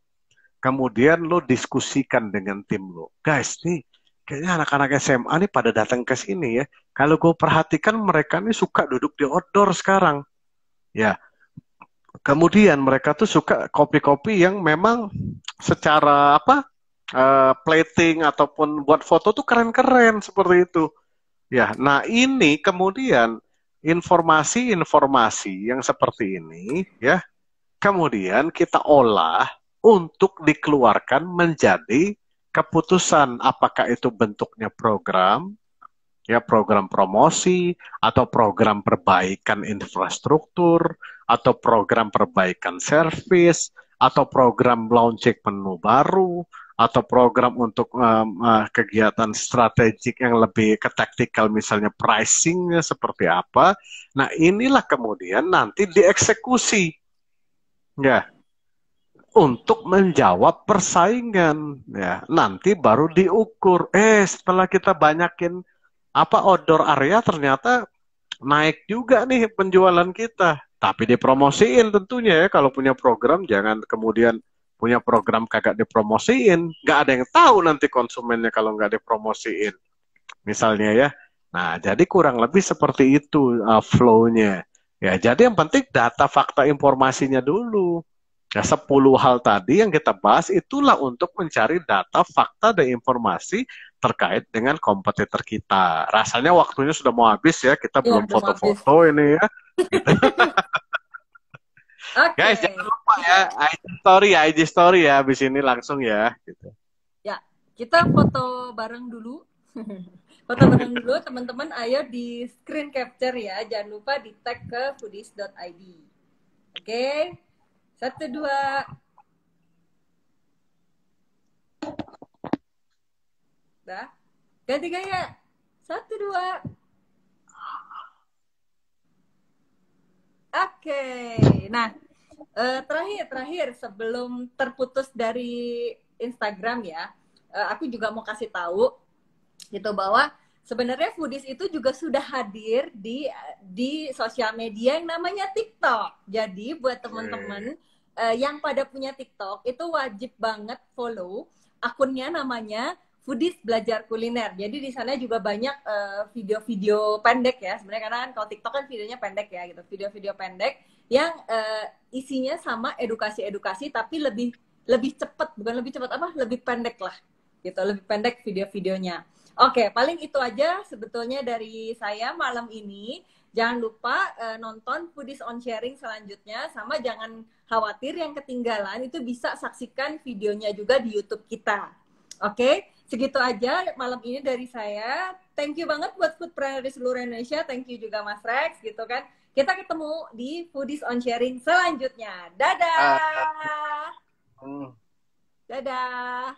kemudian lo diskusikan dengan tim lo. Guys, nih kayaknya anak-anak SMA nih pada datang ke sini ya. Kalau gue perhatikan mereka nih suka duduk di outdoor sekarang. Ya, kemudian mereka tuh suka kopi-kopi yang memang secara apa plating ataupun buat foto tuh keren-keren seperti itu. Ya, nah ini kemudian informasi-informasi yang seperti ini ya, kemudian kita olah untuk dikeluarkan menjadi keputusan, apakah itu bentuknya program, ya program promosi atau program perbaikan infrastruktur atau program perbaikan service atau program launching menu baru atau program untuk kegiatan strategik yang lebih ke taktikal, misalnya pricingnya seperti apa. Nah inilah kemudian nanti dieksekusi ya untuk menjawab persaingan ya, nanti baru diukur. Setelah kita banyakin apa outdoor area, ternyata naik juga nih penjualan kita. Tapi dipromosiin tentunya ya, kalau punya program jangan kemudian punya program kagak dipromosiin. Nggak ada yang tahu nanti konsumennya kalau nggak dipromosiin. Misalnya ya. Nah, jadi kurang lebih seperti itu flow-nya. Ya, jadi yang penting data, fakta, informasinya dulu. Ya, 10 hal tadi yang kita bahas itulah untuk mencari data, fakta, dan informasi terkait dengan kompetitor kita. Rasanya waktunya sudah mau habis ya, kita Iya, belum udah mau habis. foto-foto ini ya. Gitu. Oke, Guys, jangan lupa ya, IG story ya, habis ini langsung ya. Gitu. ya kita foto bareng dulu. Foto bareng dulu teman-teman, ayo di screen capture ya, jangan lupa di tag ke foodies.id. Oke, 1, 2, dah, ganti gaya, 1, 2. Oke, nah terakhir sebelum terputus dari Instagram ya, aku juga mau kasih tahu gitu bahwa sebenarnya Foodies itu juga sudah hadir di sosial media yang namanya TikTok. Jadi buat teman-teman yang pada punya TikTok itu wajib banget follow akunnya, namanya Foodies Belajar Kuliner. Jadi di sana juga banyak video-video pendek ya. Sebenarnya karena kan kalau TikTok kan videonya pendek ya gitu. Video-video pendek yang isinya sama edukasi-edukasi tapi lebih cepat, bukan lebih cepat apa? Lebih pendek lah. Gitu, lebih pendek video-videonya. Oke, paling itu aja sebetulnya dari saya malam ini. Jangan lupa nonton Foodies on Sharing selanjutnya, sama jangan khawatir yang ketinggalan, itu bisa saksikan videonya juga di YouTube kita. Oke, segitu aja malam ini dari saya. Thank you banget buat foodpreneur di seluruh Indonesia. Thank you juga Mas Rex gitu kan. Kita ketemu di Foodies on Sharing selanjutnya. Dadah. Dadah.